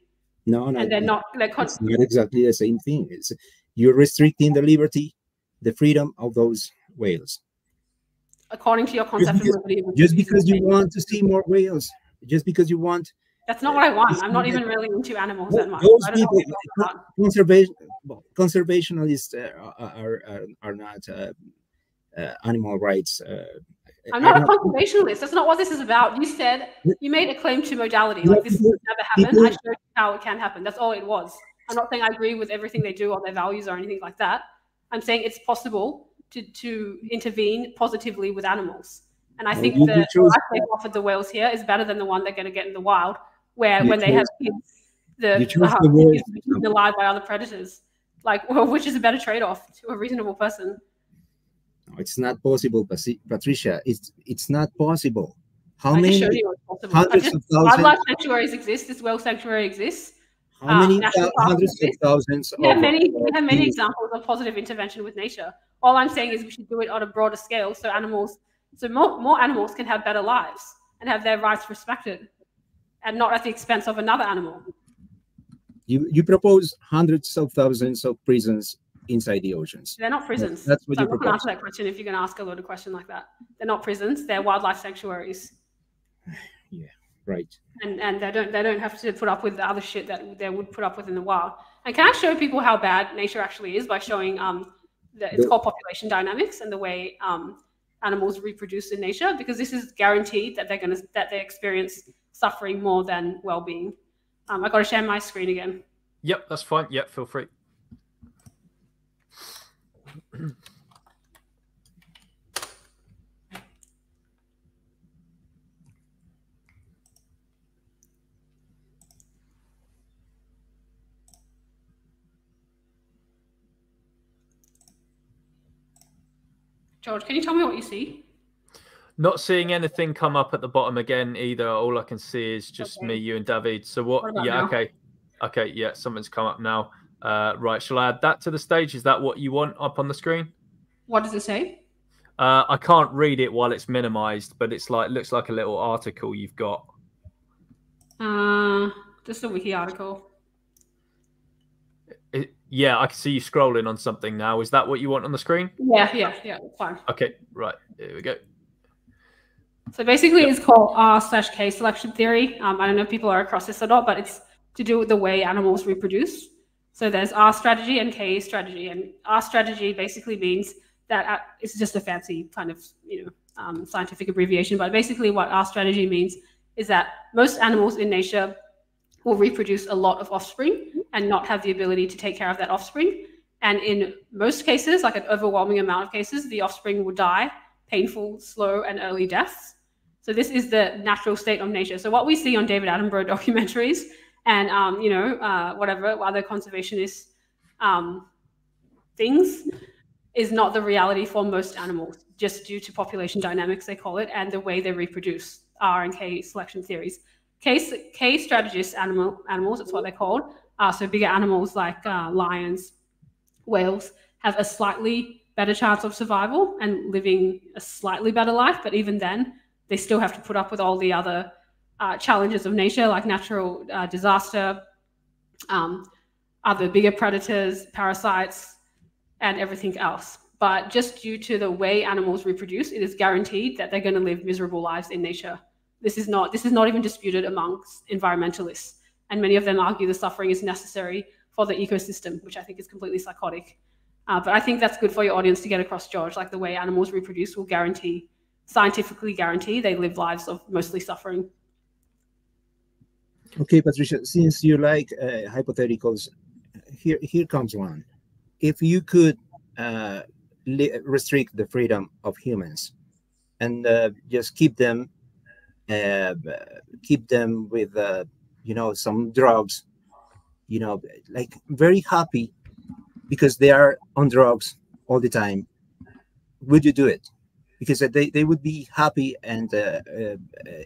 Speaker 3: No,
Speaker 2: and they're not.
Speaker 3: It's not exactly the same thing. You're restricting the liberty, the freedom of those whales.
Speaker 2: According to your concept of liberty.
Speaker 3: Just because you want to see more whales, just because you want.
Speaker 2: That's not what I want. I'm not even really into animals that much.
Speaker 3: Those people, conservationists are not animal rights.
Speaker 2: I'm not a conservationalist. That's not what this is about. You said, you made a claim to modality. Like, this would never happen. I showed you how it can happen. That's all it was. I'm not saying I agree with everything they do or their values or anything like that. I'm saying it's possible to intervene positively with animals. And I think the life they've offered the whales here is better than the one they're going to get in the wild, where when they have kids, the kids are eaten alive by other predators. Like, well, which is a better trade-off to a reasonable person?
Speaker 3: No, it's not possible, Patricia. It's not possible.
Speaker 2: How many hundreds of thousands? Wildlife sanctuaries exist. This whale sanctuary exists.
Speaker 3: How many hundreds of thousands?
Speaker 2: We have many examples of positive intervention with nature. All I'm saying is we should do it on a broader scale, so more animals can have better lives and have their rights respected, and not at the expense of another animal.
Speaker 3: You propose hundreds of thousands of prisons inside the oceans.
Speaker 2: They're not prisons.
Speaker 3: That's what you propose.
Speaker 2: I'm not going to answer that question if you're going to ask a loaded question like that. They're not prisons. They're wildlife sanctuaries.
Speaker 3: Yeah, right.
Speaker 2: And they don't have to put up with the other shit that they would put up with in the wild. And can I show people how bad nature actually is by showing it's called population dynamics and the way animals reproduce in nature, because this is guaranteed that they experience suffering more than well-being. I got to share my screen again.
Speaker 1: Yep, that's fine. Yep, feel free.
Speaker 2: George, can you tell me what you see?
Speaker 1: Not seeing anything come up at the bottom again either. All I can see is just me, you, and David. So what? Yeah, now? Okay, yeah, something's come up now. Right, shall I add that to the stage? Is that what you want up on the screen?
Speaker 2: What does it say?
Speaker 1: I can't read it while it's minimized, but it's like looks like a little article you've got.
Speaker 2: Just a wiki article.
Speaker 1: Yeah, I can see you scrolling on something now. Is that what you want on the screen?
Speaker 2: Yeah, fine.
Speaker 1: Okay, right, here we go.
Speaker 2: So basically, it's called R/K selection theory. I don't know if people are across this or not, but it's to do with the way animals reproduce. So there's R strategy and K strategy, and R strategy basically means that it's just a fancy kind of scientific abbreviation. But basically, what R strategy means is that most animals in nature will reproduce a lot of offspring and not have the ability to take care of that offspring. And in most cases, like an overwhelming amount of cases, the offspring will die, painful, slow, and early deaths. So this is the natural state of nature. So what we see on David Attenborough documentaries and, whatever other conservationist things is not the reality for most animals, just due to population dynamics, they call it, and the way they reproduce, R and K selection theories. K strategist animals, that's what they're called. So bigger animals like lions, whales, have a slightly better chance of survival and living a slightly better life, but even then, they still have to put up with all the other challenges of nature, like natural disaster, other bigger predators, parasites, and everything else. But just due to the way animals reproduce, it is guaranteed that they're going to live miserable lives in nature. This is not even disputed amongst environmentalists, and many of them argue the suffering is necessary for the ecosystem, which I think is completely psychotic. But I think that's good for your audience to get across, George. Like, the way animals reproduce will scientifically guarantee they live lives of mostly suffering.
Speaker 3: Okay, Patricia, since you like hypotheticals, here comes one. If you could restrict the freedom of humans and just keep them with some drugs, like very happy because they are on drugs all the time, would you do it? Because they would be happy and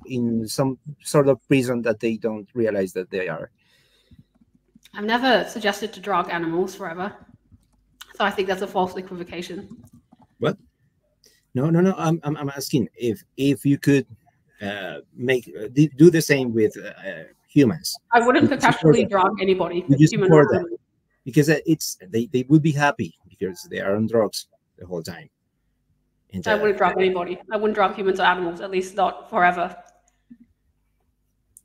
Speaker 3: in some sort of prison that they don't realize that they are.
Speaker 2: I've never suggested to drug animals forever. So I think that's a false equivocation.
Speaker 3: What? No. I'm asking if you could do the same with humans.
Speaker 2: I wouldn't perpetually drug anybody.
Speaker 3: Would you support that? Because they would be happy because they are on drugs the whole time. And,
Speaker 2: I wouldn't drug anybody. I wouldn't drug humans or animals, at least not forever.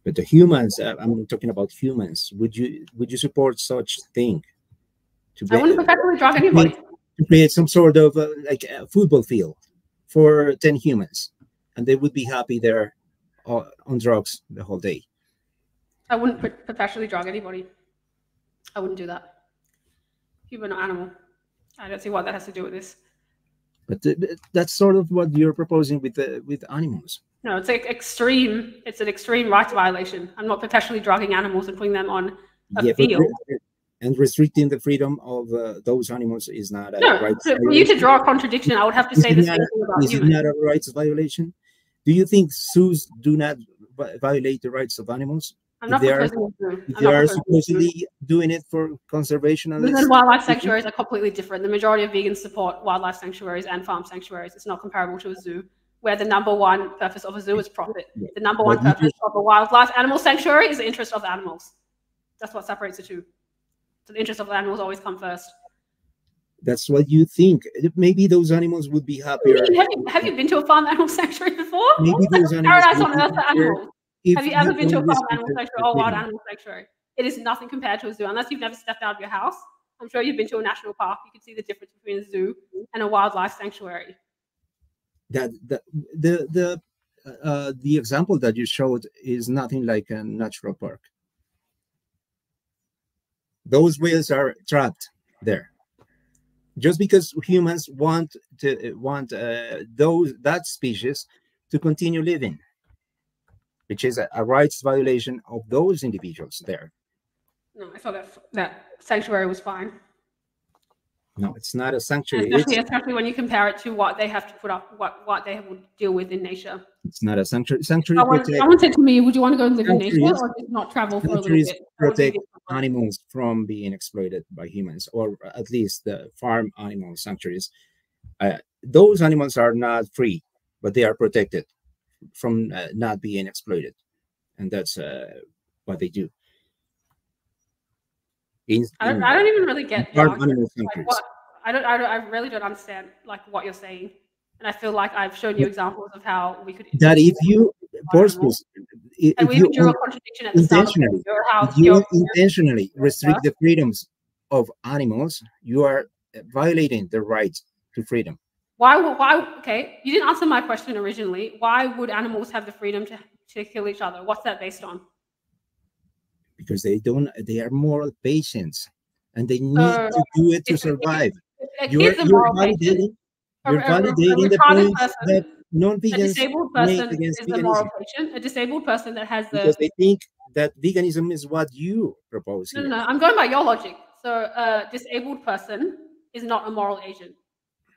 Speaker 3: But the humans, I'm talking about humans. Would you support such thing?
Speaker 2: I wouldn't perpetually drug anybody.
Speaker 3: To create some sort of like a football field for 10 humans, and they would be happy there on drugs the whole day.
Speaker 2: I wouldn't perpetually drug anybody. I wouldn't do that. Human or animal. I don't see what that has to do with this.
Speaker 3: But that's sort of what you're proposing with animals.
Speaker 2: No, it's extreme. It's an extreme rights violation. I'm not perpetually drugging animals and putting them on a field.
Speaker 3: And restricting the freedom of those animals is not a rights
Speaker 2: violation. For you to draw a contradiction, I would have to say the same thing about humans.
Speaker 3: Is it not a rights violation? Do you think zoos do not violate the rights of animals?
Speaker 2: I'm not proposing
Speaker 3: if they are supposedly doing it for conservation.
Speaker 2: Zoos and wildlife sanctuaries are completely different. The majority of vegans support wildlife sanctuaries and farm sanctuaries. It's not comparable to a zoo, where the number one purpose of a zoo is profit. The number one purpose of a wildlife animal sanctuary is the interest of the animals. That's what separates the two. So the interest of the animals always come first.
Speaker 3: That's what you think. Maybe those animals would be happier.
Speaker 2: Have you been to a farm animal sanctuary before?
Speaker 3: Maybe those animals.
Speaker 2: Paradise on earth for animals. Have you ever been to a farm animal sanctuary or wild animal sanctuary? It is nothing compared to a zoo, unless you've never stepped out of your house. I'm sure you've been to a national park. You can see the difference between a zoo and a wildlife sanctuary.
Speaker 3: The example that you showed is nothing like a natural park. Those whales are trapped there. Just because humans want that species to continue living, which is a rights violation of those individuals there.
Speaker 2: No, I thought that sanctuary was fine.
Speaker 3: No, it's not a sanctuary.
Speaker 2: Especially when you compare it to what they have to put up, what they would deal with in nature.
Speaker 3: It's not a sanctuary.
Speaker 2: Someone said to me, would you want to go and live in nature or just not travel for a little bit?
Speaker 3: Protect animals from being exploited by humans, or at least the farm animal sanctuaries. Those animals are not free, but they are protected from not being exploited. And that's what they do.
Speaker 2: I don't even really get
Speaker 3: farm animal sanctuaries.
Speaker 2: I really don't understand like what you're saying, and I feel like I've shown you examples of how we could.
Speaker 3: That if you
Speaker 2: and we drew a contradiction at the start of
Speaker 3: if you intentionally restrict the freedoms of animals, you are violating the right to freedom.
Speaker 2: Why? Okay, you didn't answer my question originally. Why would animals have the freedom to kill each other? What's that based on?
Speaker 3: Because they are moral patients. and they need to do it to survive. You're validating the point that non-vegans make against veganism.
Speaker 2: A disabled person that has
Speaker 3: because they think that veganism is what you propose here.
Speaker 2: No, I'm going by your logic. So a disabled person is not a moral agent.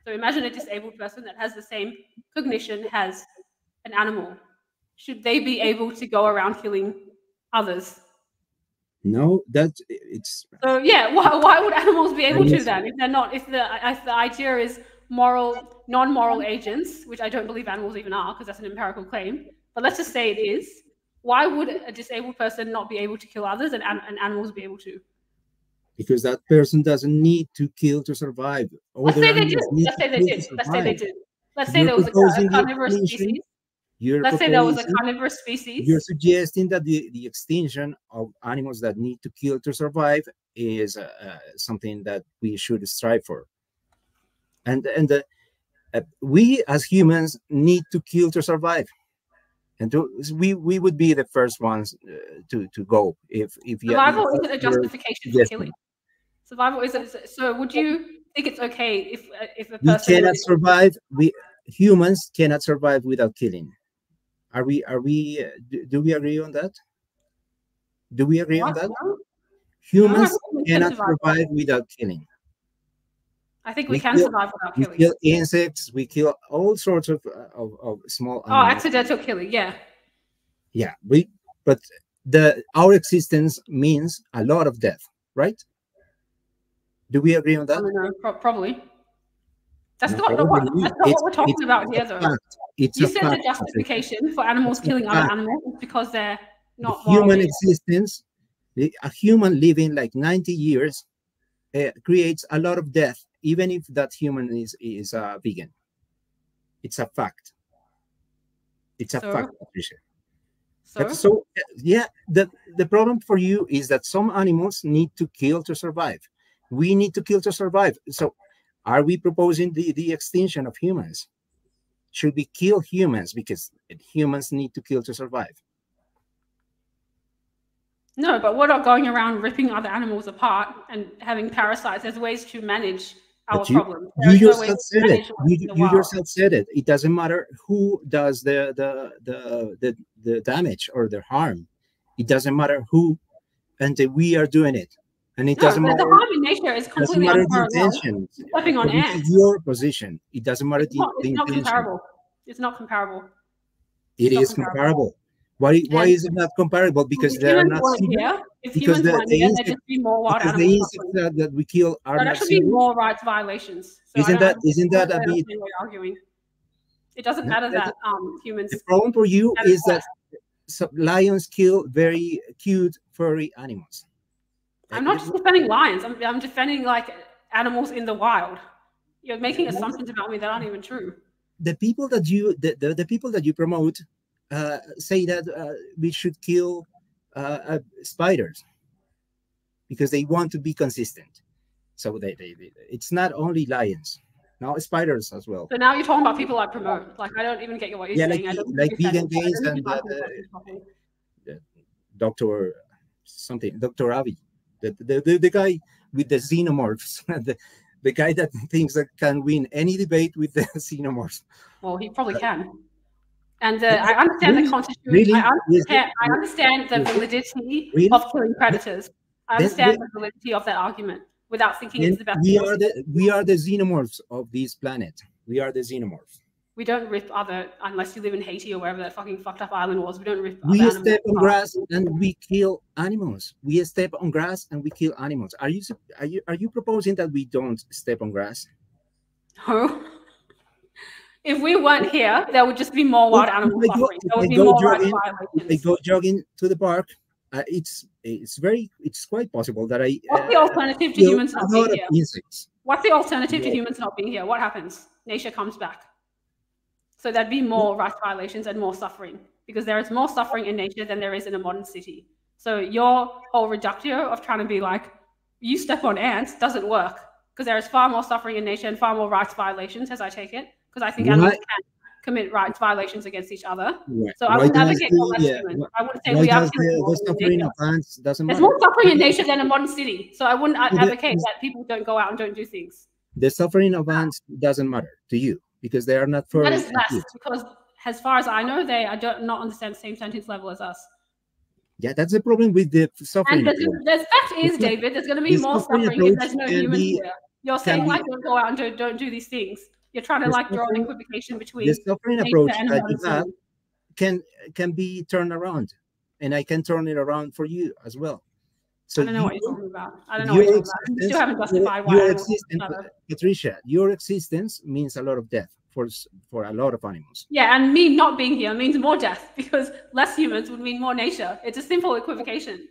Speaker 2: So imagine a disabled person that has the same cognition as an animal. Should they be able to go around killing others?
Speaker 3: No, it's.
Speaker 2: So yeah, why would animals be able to then? If they're not, if the idea is non-moral agents, which I don't believe animals even are, because that's an empirical claim. But let's just say it is. Why would a disabled person not be able to kill others and animals be able to?
Speaker 3: Because that person doesn't need to kill to survive.
Speaker 2: Let's say they did. Let's say they did. Let's say they did. Let's say there was a carnivorous species. Let's say there was a carnivorous species.
Speaker 3: You're suggesting that the extinction of animals that need to kill to survive is something that we should strive for. And we as humans need to kill to survive. And we would be the first ones to go if
Speaker 2: survival isn't a justification for killing. Survival isn't. So would you think it's okay if a person
Speaker 3: we cannot survive? Humans cannot survive without killing. Are we? Do we agree on that? Do we agree on that?
Speaker 2: No?
Speaker 3: Humans cannot survive without killing.
Speaker 2: I think we can survive without killing.
Speaker 3: We kill insects. We kill all sorts of small animals.
Speaker 2: Oh, accidental killing, yeah.
Speaker 3: Yeah, but our existence means a lot of death, right? Do we agree on that?
Speaker 2: No, probably. That's not what we're talking about here, though. You said the justification for animals killing other animals is because they're not
Speaker 3: human existence. A human living like 90 years creates a lot of death, even if that human is vegan. It's a fact. It's a fact, Patricia. So yeah, the problem for you is that some animals need to kill to survive. We need to kill to survive. So are we proposing the extinction of humans? Should we kill humans because humans need to kill to survive?
Speaker 2: No, but we're not going around ripping other animals apart and having parasites. There's ways to manage our problem.
Speaker 3: You yourself said it. You yourself said it. It doesn't matter who does the damage or the harm. It doesn't matter who, and we are doing it. And it doesn't matter.
Speaker 2: The harm in nature is completely unparalleled. Stepping on ants.
Speaker 3: Your position. It doesn't matter
Speaker 2: the intention. It's not comparable. It's not comparable.
Speaker 3: It is comparable. Why is it not comparable? Because they are not
Speaker 2: here. If humans weren't here, there'd just be more wild animals.
Speaker 3: The insects that we kill are
Speaker 2: not actually be more rights violations. So
Speaker 3: isn't that a bit
Speaker 2: arguing? It doesn't matter that humans.
Speaker 3: The problem for you is that lions kill very cute furry animals.
Speaker 2: I'm not just defending lions. I'm defending like animals in the wild. You're making assumptions about me that aren't even true.
Speaker 3: The people that you promote say that we should kill spiders because they want to be consistent. So it's not only lions, now spiders as well.
Speaker 2: So now you're talking about people I promote. Like I don't even get what you're saying.
Speaker 3: Like vegan gains and Dr. Avi, the guy with the xenomorphs, the guy that thinks that can win any debate with the xenomorphs.
Speaker 2: Well, he probably can. And I understand the constitution. I understand the validity of killing predators. I understand the validity of that argument without thinking it's the best.
Speaker 3: We are the xenomorphs of this planet. We are the xenomorphs.
Speaker 2: We don't rip unless you live in Haiti or wherever that fucking fucked up island was. We don't rip.
Speaker 3: We step on grass and we kill animals. We step on grass and we kill animals. Are you proposing that we don't step on grass?
Speaker 2: No. If we weren't here, there would just be more wild animals suffering. There would be more rights violations.
Speaker 3: If I go jogging to the park, it's quite possible that I.
Speaker 2: What's the alternative to humans not being here?
Speaker 3: Insects.
Speaker 2: What's the alternative to humans not being here? What happens? Nature comes back. So there'd be more rights violations and more suffering because there is more suffering in nature than there is in a modern city. So your whole reductio of trying to be like, you step on ants doesn't work because there is far more suffering in nature and far more rights violations, as I take it. Because I think animals commit rights violations against each other.
Speaker 3: Right.
Speaker 2: So I wouldn't advocate for less humans. I wouldn't say we are
Speaker 3: the suffering of ants doesn't
Speaker 2: There's
Speaker 3: matter.
Speaker 2: more suffering in nature than in modern city. So I wouldn't advocate that people don't go out and don't do things.
Speaker 3: The suffering of ants doesn't matter to you because they are not furry.
Speaker 2: That is less, because as far as I know, they are not on the same sentence level as us.
Speaker 3: Yeah, that's the problem with the suffering.
Speaker 2: And the fact is, David, there's going to be more suffering if there's no humans here. You're saying like don't go out and don't do these things. You're trying to like draw an equivocation between
Speaker 3: the suffering approach that you have can be turned around, and I can turn it around for you as well. So
Speaker 2: I don't know what you're talking about. I don't know what you're talking about. You still haven't justified why
Speaker 3: your existence, Patricia, your existence means a lot of death for a lot of animals.
Speaker 2: Yeah, and me not being here means more death, because less humans would mean more nature. It's a simple equivocation.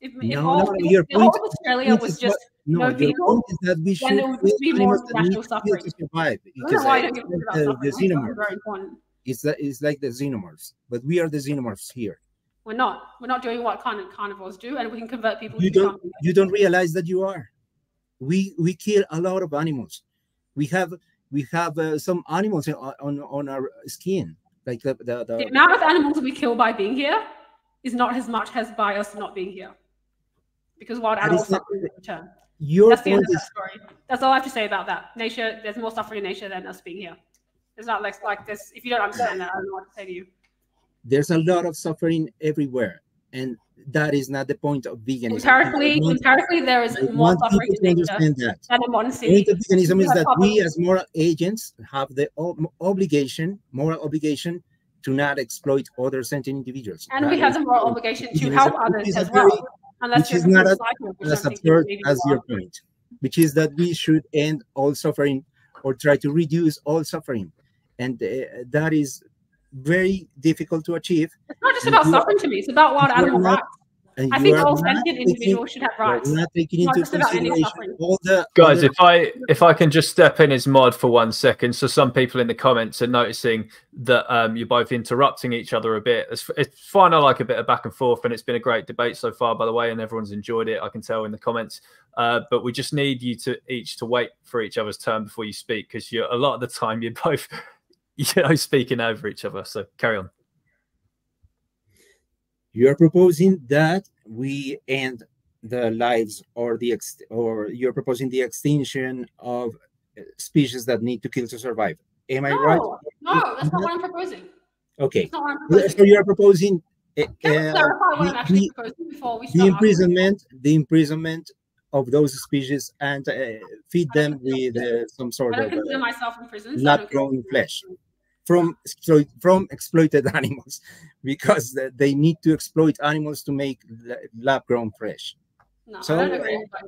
Speaker 2: If
Speaker 3: your point,
Speaker 2: Australia was just no people,
Speaker 3: is that we should
Speaker 2: then there would be more natural suffering.
Speaker 3: To survive.
Speaker 2: I don't know why you don't give a shit about suffering. Very important.
Speaker 3: It's like the xenomorphs, but we are the xenomorphs here.
Speaker 2: We're not doing what kind of carnivores do, and we can convert people.
Speaker 3: You don't realize that you are. We kill a lot of animals. We have some animals on our skin, like the
Speaker 2: amount of animals we kill by being here is not as much as by us not being here, because wild animals suffer in return. That's the end of that story. That's all I have to say about that. Nature, there's more suffering in nature than us being here. It's not like this. If you don't understand that, I don't know what to say to you.
Speaker 3: There's a lot of suffering everywhere, and that is not the point of veganism.
Speaker 2: Empirically, there is more suffering in nature than in modern city.
Speaker 3: The point of veganism is that we, as moral agents, have the moral obligation to not exploit other sentient individuals.
Speaker 2: And we have the moral obligation to help others as well.
Speaker 3: Which is not as absurd as your point, which is that we should end all suffering or try to reduce all suffering. And that is very difficult to achieve.
Speaker 2: It's not just about suffering to me, it's about wild animal rights. I think all sentient individuals should have rights.
Speaker 3: Not taking into consideration all the
Speaker 1: guys. If I can just step in as mod for 1 second. So some people in the comments are noticing that you're both interrupting each other a bit. It's fine. I like a bit of back and forth, and it's been a great debate so far, by the way, and everyone's enjoyed it. I can tell in the comments. But we just need you each to wait for each other's turn before you speak, because a lot of the time you're both speaking over each other. So carry on.
Speaker 3: You are proposing that we end the lives, or you're proposing the extinction of species that need to kill to survive. Am I right?
Speaker 2: No, that's not what I'm proposing.
Speaker 3: Okay.
Speaker 2: That's not what I'm proposing.
Speaker 3: So you are proposing
Speaker 2: clarify what I'm actually proposing before we start.
Speaker 3: The imprisonment of those species and feed them with some sort of lab-grown flesh from exploited animals, because they need to exploit animals to make lab-grown flesh.
Speaker 2: No, I don't agree with that.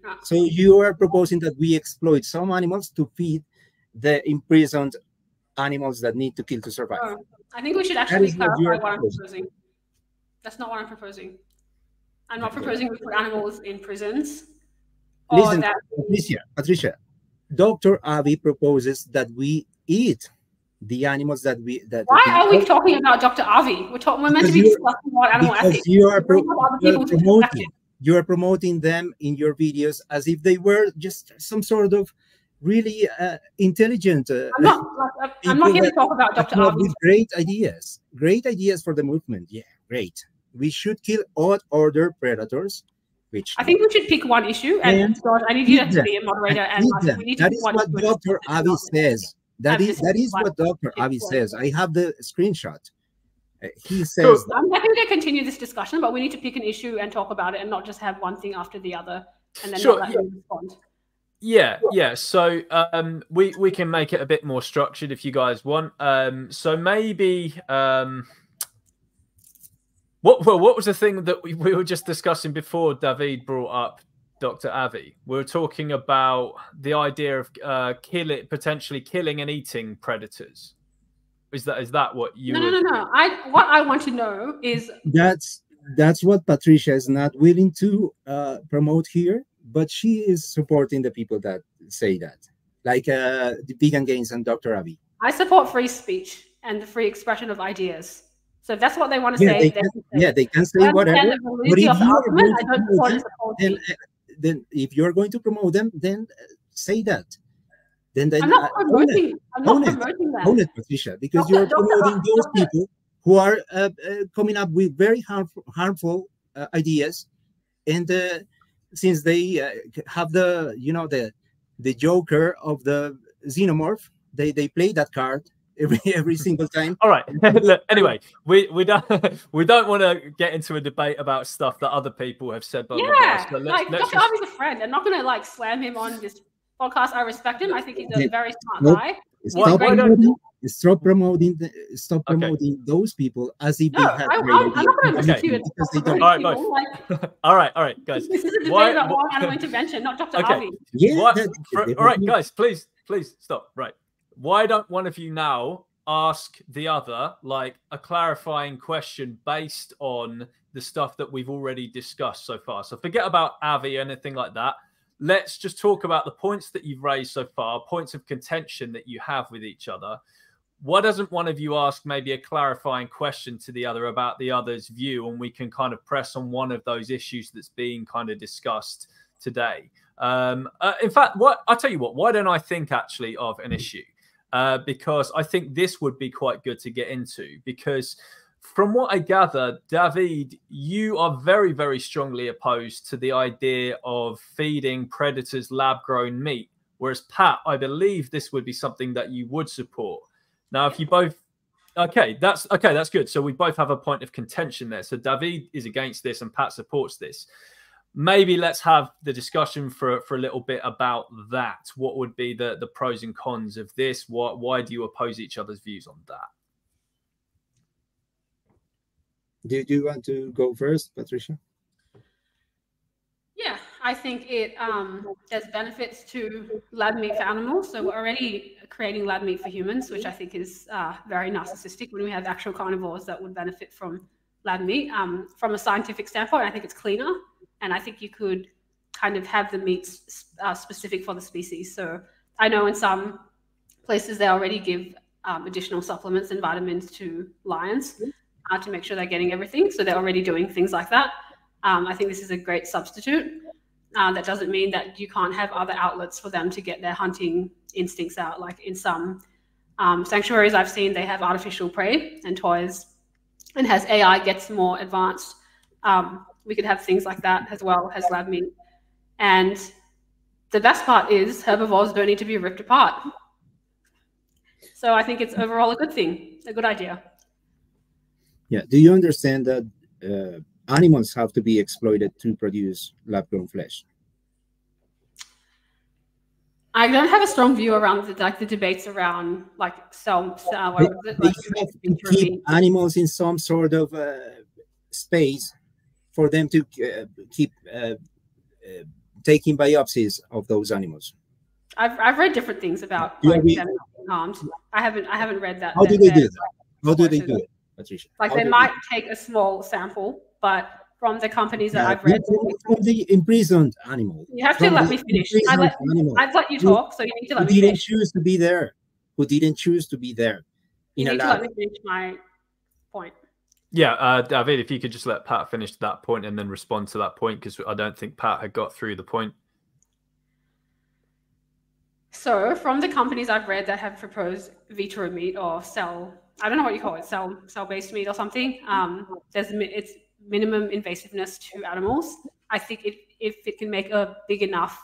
Speaker 2: No.
Speaker 3: So you are proposing that we exploit some animals to feed the imprisoned animals that need to kill to survive.
Speaker 2: I think we should actually clarify what I'm proposing. That's not what I'm proposing. I'm not proposing we put animals in prisons.
Speaker 3: Listen, Patricia, Dr. Avi proposes that we eat the animals that we...
Speaker 2: Why are we talking about Dr. Avi? We're meant to be discussing what animal ethics.
Speaker 3: You are promoting them in your videos as if they were just some sort of really intelligent...
Speaker 2: I'm not here to talk about Dr. Avi.
Speaker 3: With great ideas for the movement. Yeah, great. We should kill all other predators.
Speaker 2: I think we should pick one issue, and George, I need you to be a moderator. And we need to
Speaker 3: that is what Dr. Avi says. That is what Dr. Avi says. I have the screenshot. He says.
Speaker 2: I'm happy to continue this discussion, but we need to pick an issue and talk about it, and not just have one thing after the other, and then not let him respond.
Speaker 1: Yeah. So we can make it a bit more structured if you guys want. So maybe. What was the thing that we were just discussing before David brought up Dr. Avi? We were talking about the idea of potentially killing and eating predators. Is that what you?
Speaker 2: No. What I want to know is
Speaker 3: that's what Patricia is not willing to promote here, but she is supporting the people that say that, like the Vegan Gains and Dr. Avi.
Speaker 2: I support free speech and the free expression of ideas. So if that's what they want to say,
Speaker 3: they can say whatever. But then if you're going to promote them, then say that. then
Speaker 2: I'm not promoting. I'm not promoting that.
Speaker 3: Own it, Patricia, because you're promoting those people who are coming up with very harmful ideas, and since they have the Joker of the xenomorph, they play that card every single time.
Speaker 1: All right. Look, anyway, we don't want to get into a debate about stuff that other people have said. Blah,
Speaker 2: yeah,
Speaker 1: blah, blah. So
Speaker 2: like Dr. Avi's a friend. I'm not going to like slam him on this podcast. I respect him. I think he's a very smart guy.
Speaker 3: Stop promoting those people as if they have
Speaker 2: I'm not going to dispute it.
Speaker 1: All right, guys.
Speaker 2: This is a debate about animal intervention, not Dr. Avi.
Speaker 3: Yeah.
Speaker 1: All right, guys, please stop. Right. Why don't one of you now ask the other like a clarifying question based on the stuff that we've already discussed so far? So forget about Avi, anything like that. Let's just talk about the points that you've raised so far, points of contention that you have with each other. Why doesn't one of you ask maybe a clarifying question to the other about the other's view, and we can kind of press on one of those issues that's being kind of discussed today? In fact, I'll tell you what, why don't I think actually of an issue? Because I think this would be quite good to get into, because from what I gather, David, you are very, very strongly opposed to the idea of feeding predators lab-grown meat, whereas Pat, I believe this would be something that you would support. Now, if you both... Okay, that's good. So we both have a point of contention there. So David is against this and Pat supports this. Maybe let's have the discussion for a little bit about that. What would be the pros and cons of this? Why do you oppose each other's views on that?
Speaker 3: Do you want to go first, Patricia?
Speaker 2: Yeah, I think there's benefits to lab meat for animals. So we're already creating lab meat for humans, which I think is very narcissistic when we have actual carnivores that would benefit from lab meat. From a scientific standpoint, I think it's cleaner. And I think you could kind of have the meats specific for the species. So I know in some places they already give additional supplements and vitamins to lions to make sure they're getting everything. So they're already doing things like that. I think this is a great substitute. That doesn't mean that you can't have other outlets for them to get their hunting instincts out. Like in some sanctuaries I've seen, they have artificial prey and toys, and as AI gets more advanced, we could have things like that as well as lab meat. And the best part is herbivores don't need to be ripped apart. So I think it's overall a good thing, a good idea.
Speaker 3: Yeah. Do you understand that animals have to be exploited to produce lab-grown flesh?
Speaker 2: I don't have a strong view around the debates around like
Speaker 3: keep animals in some sort of space for them to keep taking biopsies of those animals.
Speaker 2: I've read different things about them not being harmed. I haven't read that.
Speaker 3: How do they do that? How do they do it, Patricia?
Speaker 2: Like they might take a small sample, but from the companies that I've read,
Speaker 3: from the imprisoned animal.
Speaker 2: You have to let me finish. I've let you talk, so you need to let me finish.
Speaker 3: Who didn't choose to be there? Who didn't choose to be there?
Speaker 2: You need to let me finish my point.
Speaker 1: Yeah, David, if you could just let Pat finish that point and then respond to that point, because I don't think Pat had got through the point.
Speaker 2: So from the companies I've read that have proposed vitro meat or I don't know what you call it, cell-based meat or something, it's minimum invasiveness to animals. I think if it can make a big enough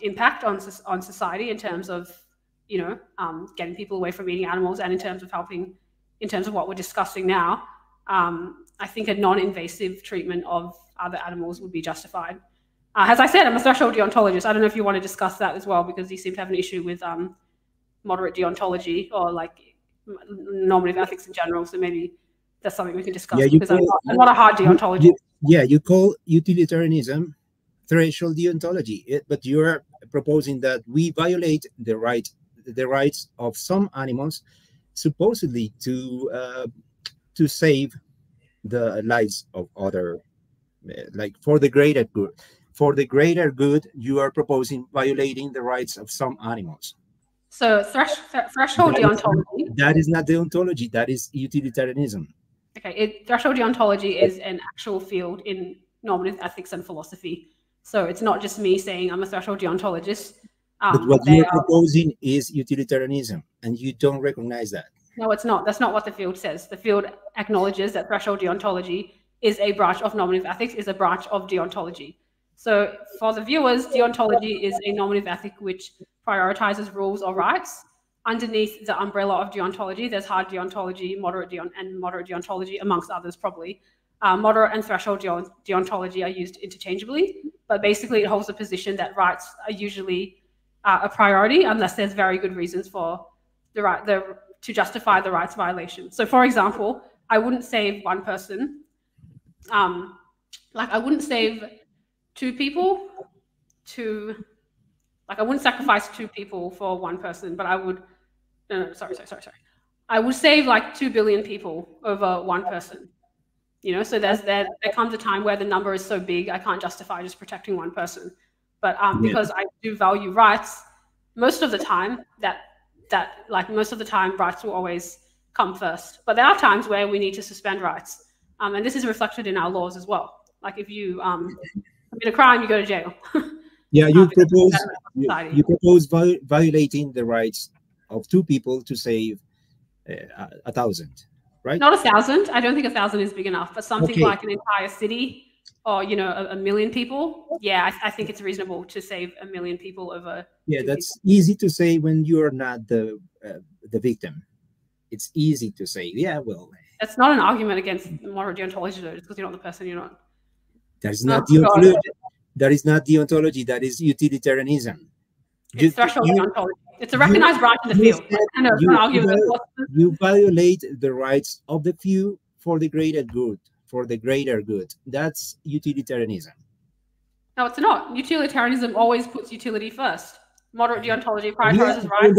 Speaker 2: impact on society in terms of, getting people away from eating animals, and in terms of helping, in terms of what we're discussing now, I think a non-invasive treatment of other animals would be justified. As I said, I'm a threshold deontologist. I don't know if you want to discuss that as well, because you seem to have an issue with moderate deontology or like normative ethics in general. So maybe that's something we can discuss, because I'm not a hard deontologist.
Speaker 3: You call utilitarianism threshold deontology, but you're proposing that we violate the rights of some animals, supposedly to save the lives of other, like for the greater good. For the greater good, you are proposing violating the rights of some animals.
Speaker 2: So threshold deontology.
Speaker 3: That is not deontology. That is utilitarianism.
Speaker 2: Okay, threshold deontology is an actual field in normative ethics and philosophy. So it's not just me saying I'm a threshold deontologist.
Speaker 3: But what you're proposing is utilitarianism, and you don't recognize that.
Speaker 2: No, it's not. That's not what the field says. The field acknowledges that threshold deontology is a branch of normative ethics, is a branch of deontology. So for the viewers, deontology is a normative ethic which prioritizes rules or rights. Underneath the umbrella of deontology, there's hard deontology, moderate deontology, amongst others probably. Moderate and threshold deontology are used interchangeably, but basically it holds the position that rights are usually a priority unless there's very good reasons for to justify the rights violation. So for example, I wouldn't save one person. Like I wouldn't save two people I wouldn't sacrifice two people for one person, but I would, sorry. I would save like 2 billion people over one person. You know, so there comes a time where the number is so big, I can't justify just protecting one person. But because I do value rights, most of the time most of the time rights will always come first. But there are times where we need to suspend rights. And this is reflected in our laws as well. Like if you commit a crime, you go to jail.
Speaker 3: Yeah, you propose violating the rights of two people to save 1,000, right?
Speaker 2: Not 1,000. I don't think 1,000 is big enough, but something like an entire city or, you know, a million people. Yeah, I think it's reasonable to save 1 million people over.
Speaker 3: Yeah, that's easy to say when you're not the victim. It's easy to say, yeah, well.
Speaker 2: That's not an argument against moderate deontology, though, because you're not the person, you're not.
Speaker 3: That's not deontology. That is not deontology. That is utilitarianism.
Speaker 2: It's threshold deontology. It's a recognized branch in the field.
Speaker 3: You violate the rights of the few for the greater good. That's utilitarianism.
Speaker 2: No, it's not. Utilitarianism always puts utility first. Moderate deontology prioritizes rights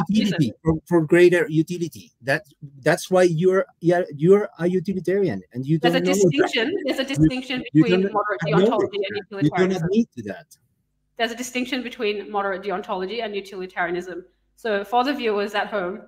Speaker 3: utility, for greater utility. That's why you're a utilitarian, and you don't.
Speaker 2: There's a distinction between moderate deontology and utilitarianism.
Speaker 3: You don't admit to that.
Speaker 2: There's a distinction between moderate deontology and utilitarianism. So for the viewers at home,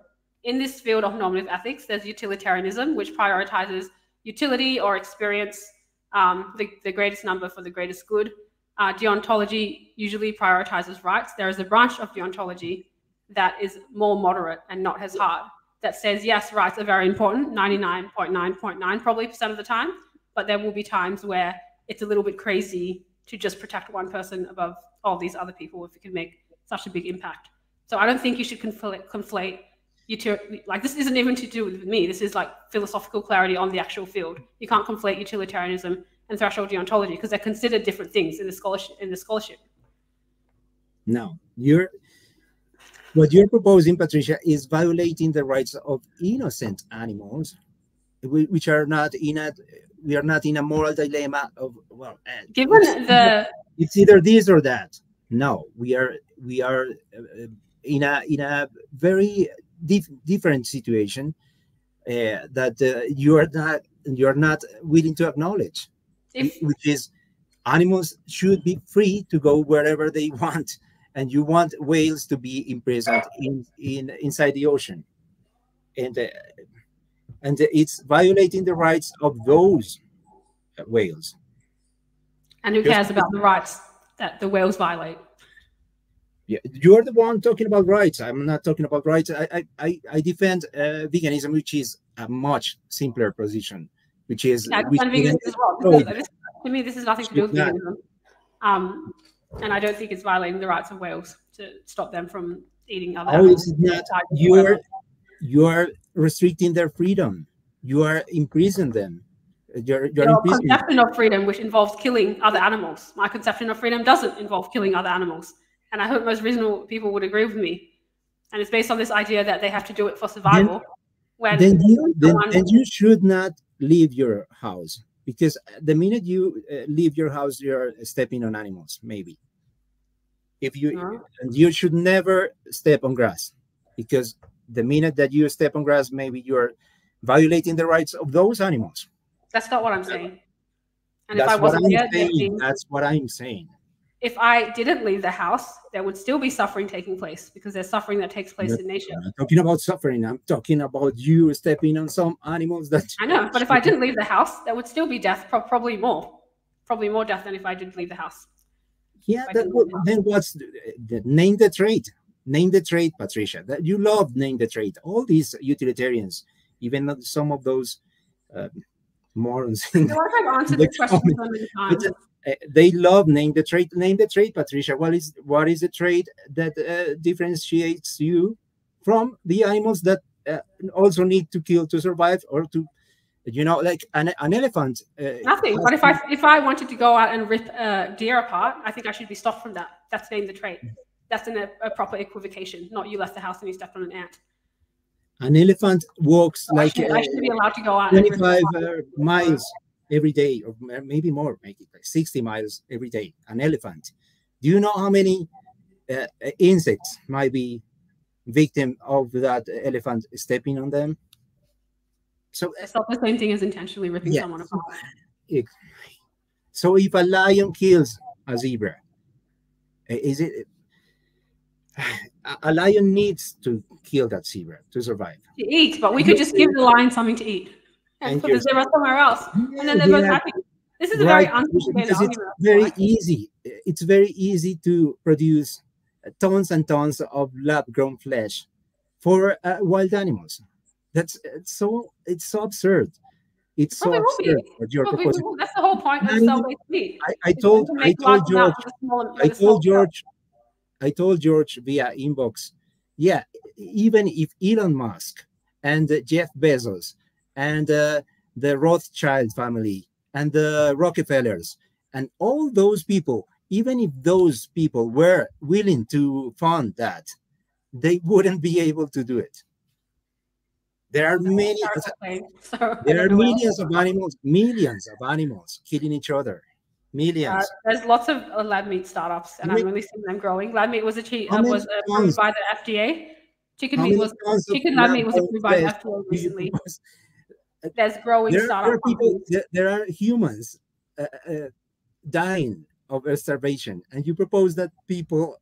Speaker 2: in this field of normative ethics, there's utilitarianism, which prioritizes utility or experience, the greatest number for the greatest good. Deontology usually prioritizes rights. There is a branch of deontology that is more moderate and not as hard, that says, yes, rights are very important, 99.9% probably of the time, but there will be times where it's a little bit crazy to just protect one person above all these other people if it can make such a big impact. So I don't think you should conflate like this isn't even to do with me. This is like philosophical clarity on the actual field. You can't conflate utilitarianism and threshold deontology because they're considered different things in the scholarship.
Speaker 3: No, what you're proposing, Patricia, is violating the rights of innocent animals, which are not we are not in a moral dilemma of, well,
Speaker 2: given
Speaker 3: it's either this or that. No, we are in a very different situation that you're not willing to acknowledge. Which is, animals should be free to go wherever they want, and you want whales to be imprisoned inside the ocean, and it's violating the rights of those whales.
Speaker 2: And who cares about the rights that the whales violate?
Speaker 3: Yeah, you're the one talking about rights. I'm not talking about rights. I defend veganism, which is a much simpler position. Which is
Speaker 2: veganism as well. To me, this has nothing to do with veganism, and I don't think it's violating the rights of whales to stop them from eating other animals.
Speaker 3: You're restricting their freedom. You are imprisoning them. Your
Speaker 2: conception of freedom, which involves killing other animals. My conception of freedom doesn't involve killing other animals, and I hope most reasonable people would agree with me. And it's based on this idea that they have to do it for survival.
Speaker 3: Then you should not leave your house, because the minute you leave your house, you're stepping on animals. Maybe you should never step on grass, because the minute that you step on grass, maybe you're violating the rights of those animals.
Speaker 2: That's not what I'm saying. And
Speaker 3: that's what I'm saying.
Speaker 2: If I didn't leave the house, there would still be suffering taking place, because there's suffering that takes place in nature.
Speaker 3: I'm not talking about suffering. I'm talking about you stepping on some animals that...
Speaker 2: I know, but if I didn't leave the house, there would still be death, probably more death than if I didn't leave the house.
Speaker 3: Yeah, then what's name the trade? Name the trade, Patricia. That you love name the trade. All these utilitarians, even some of those morons.
Speaker 2: I've answered this question so many times.
Speaker 3: They love name the trade. Name the trade, Patricia. What is the trade that differentiates you from the animals that also need to kill to survive, or to, like an elephant?
Speaker 2: Nothing. But if I wanted to go out and rip a deer apart, I think I should be stopped from that. That's name the trade. That's a proper equivocation. Not you left the house and you stepped on an ant.
Speaker 3: An elephant walks
Speaker 2: I should be allowed to go out
Speaker 3: 25 miles every day, or maybe more, make it like 60 miles every day. An elephant. Do you know how many insects might be victim of that elephant stepping on them? So
Speaker 2: it's not the same thing as intentionally ripping someone apart.
Speaker 3: So if a lion kills a zebra, is it? A lion needs to kill that zebra to survive.
Speaker 2: To eat, but we could just give the lion something to eat and put the zebra somewhere else, and then they're both happy. This is a very unsophisticated argument.
Speaker 3: It's very easy. It's very easy to produce tons and tons of lab-grown flesh for wild animals. It's so absurd. It's so absurd what you're proposing.
Speaker 2: That's the whole point of cell-based meat.
Speaker 3: I told George via inbox, yeah, even if Elon Musk and Jeff Bezos and the Rothschild family and the Rockefellers and all those people, even if those people were willing to fund that, they wouldn't be able to do it. There are millions of animals killing each other. Millions.
Speaker 2: There's lots of lab meat startups, and I'm really seeing them growing. Lab meat was approved by the FDA. Chicken lab meat was approved by the FDA recently. There's growing startups.
Speaker 3: There are humans dying of starvation, and you propose that people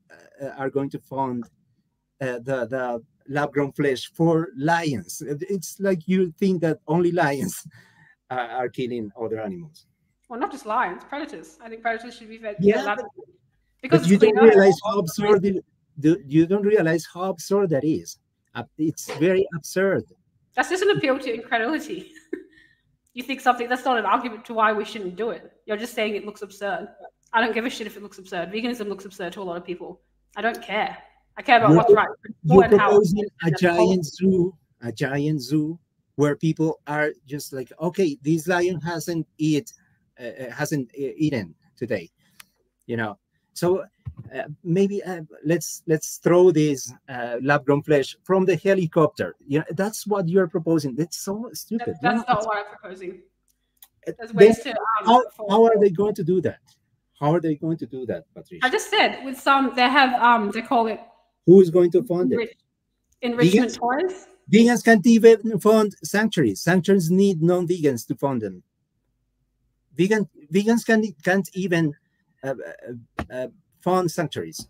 Speaker 3: are going to fund the lab-grown flesh for lions. It's like you think that only lions are killing other animals.
Speaker 2: Well, not just lions, predators. I think predators should be fed.
Speaker 3: Because you don't realize how absurd. You don't realize how absurd that is. It's very absurd.
Speaker 2: That's just an appeal to incredulity. You think something, that's not an argument to why we shouldn't do it. You're just saying it looks absurd. I don't give a shit if it looks absurd. Veganism looks absurd to a lot of people. I don't care. I care about what's right.
Speaker 3: You're proposing a giant zoo where people are just like, okay, this lion hasn't eaten today, So maybe let's throw this lab-grown flesh from the helicopter. That's what you're proposing. That's so stupid.
Speaker 2: That's not what I'm proposing. There's ways to.
Speaker 3: How are they going to do that? How are they going to do that, Patricia?
Speaker 2: I just said with some, they have they call it.
Speaker 3: Who is going to fund it?
Speaker 2: Enrichment toys.
Speaker 3: Vegans can't even fund sanctuaries. Sanctuaries need non-vegans to fund them. Vegans can't even fund sanctuaries.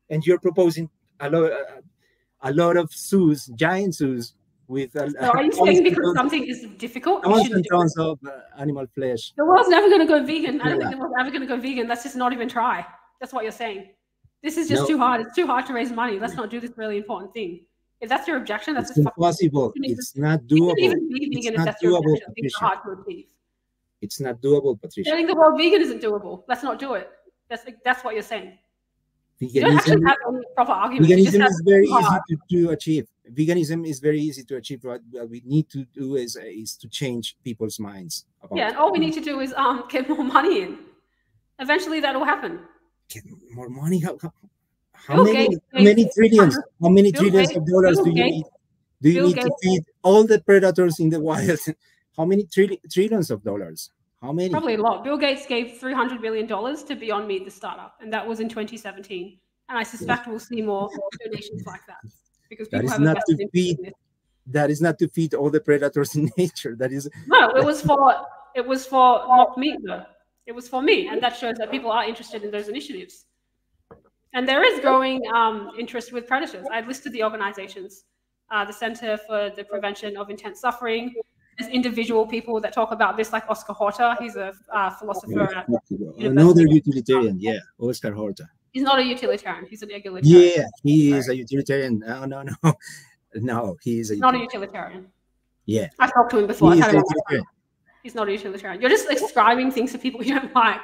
Speaker 3: And you're proposing a lot of zoos, giant zoos with.
Speaker 2: Are you saying because something is difficult?
Speaker 3: Tons and tons of animal flesh.
Speaker 2: The world's never going to go vegan. I don't think the world's ever going to go vegan. Let's just not even try. That's what you're saying. This is just too hard. It's too hard to raise money. Let's not do this really important thing. If that's your objection, that's
Speaker 3: impossible. It's not doable.
Speaker 2: You can even be vegan if that's your objection. It's hard to achieve.
Speaker 3: It's not doable, Patricia.
Speaker 2: Telling the world vegan isn't doable. Let's not do it. That's what you're saying.
Speaker 3: Veganism,
Speaker 2: you don't actually have any proper argument.
Speaker 3: Veganism is very easy to achieve. Veganism is very easy to achieve. What we need to do is to change people's minds.
Speaker 2: And all we need to do is get more money in. Eventually, that will happen.
Speaker 3: Get more money? How many trillions of dollars do you need to feed all the predators in the wild? How many trillions of dollars? How many?
Speaker 2: Probably a lot. Bill Gates gave $300 billion to Beyond Meat, the startup, and that was in 2017. And I suspect we'll see more donations like that because people have invested in this.
Speaker 3: That is not to feed all the predators in nature. That is
Speaker 2: no. It was for mock meat though. It was for me, and that shows that people are interested in those initiatives. And there is growing interest with predators. I listed the organizations, the Center for the Prevention of Intense Suffering, There's individual people that talk about this, like Oscar Horta. He's a philosopher.
Speaker 3: Another utilitarian, yeah, Oscar Horta.
Speaker 2: He's not a utilitarian. He's an egalitarian.
Speaker 3: Yeah, he is a utilitarian. No, no, he is
Speaker 2: not a utilitarian.
Speaker 3: Yeah,
Speaker 2: I talked to him before. He's not a utilitarian. You're just ascribing things to people you don't like.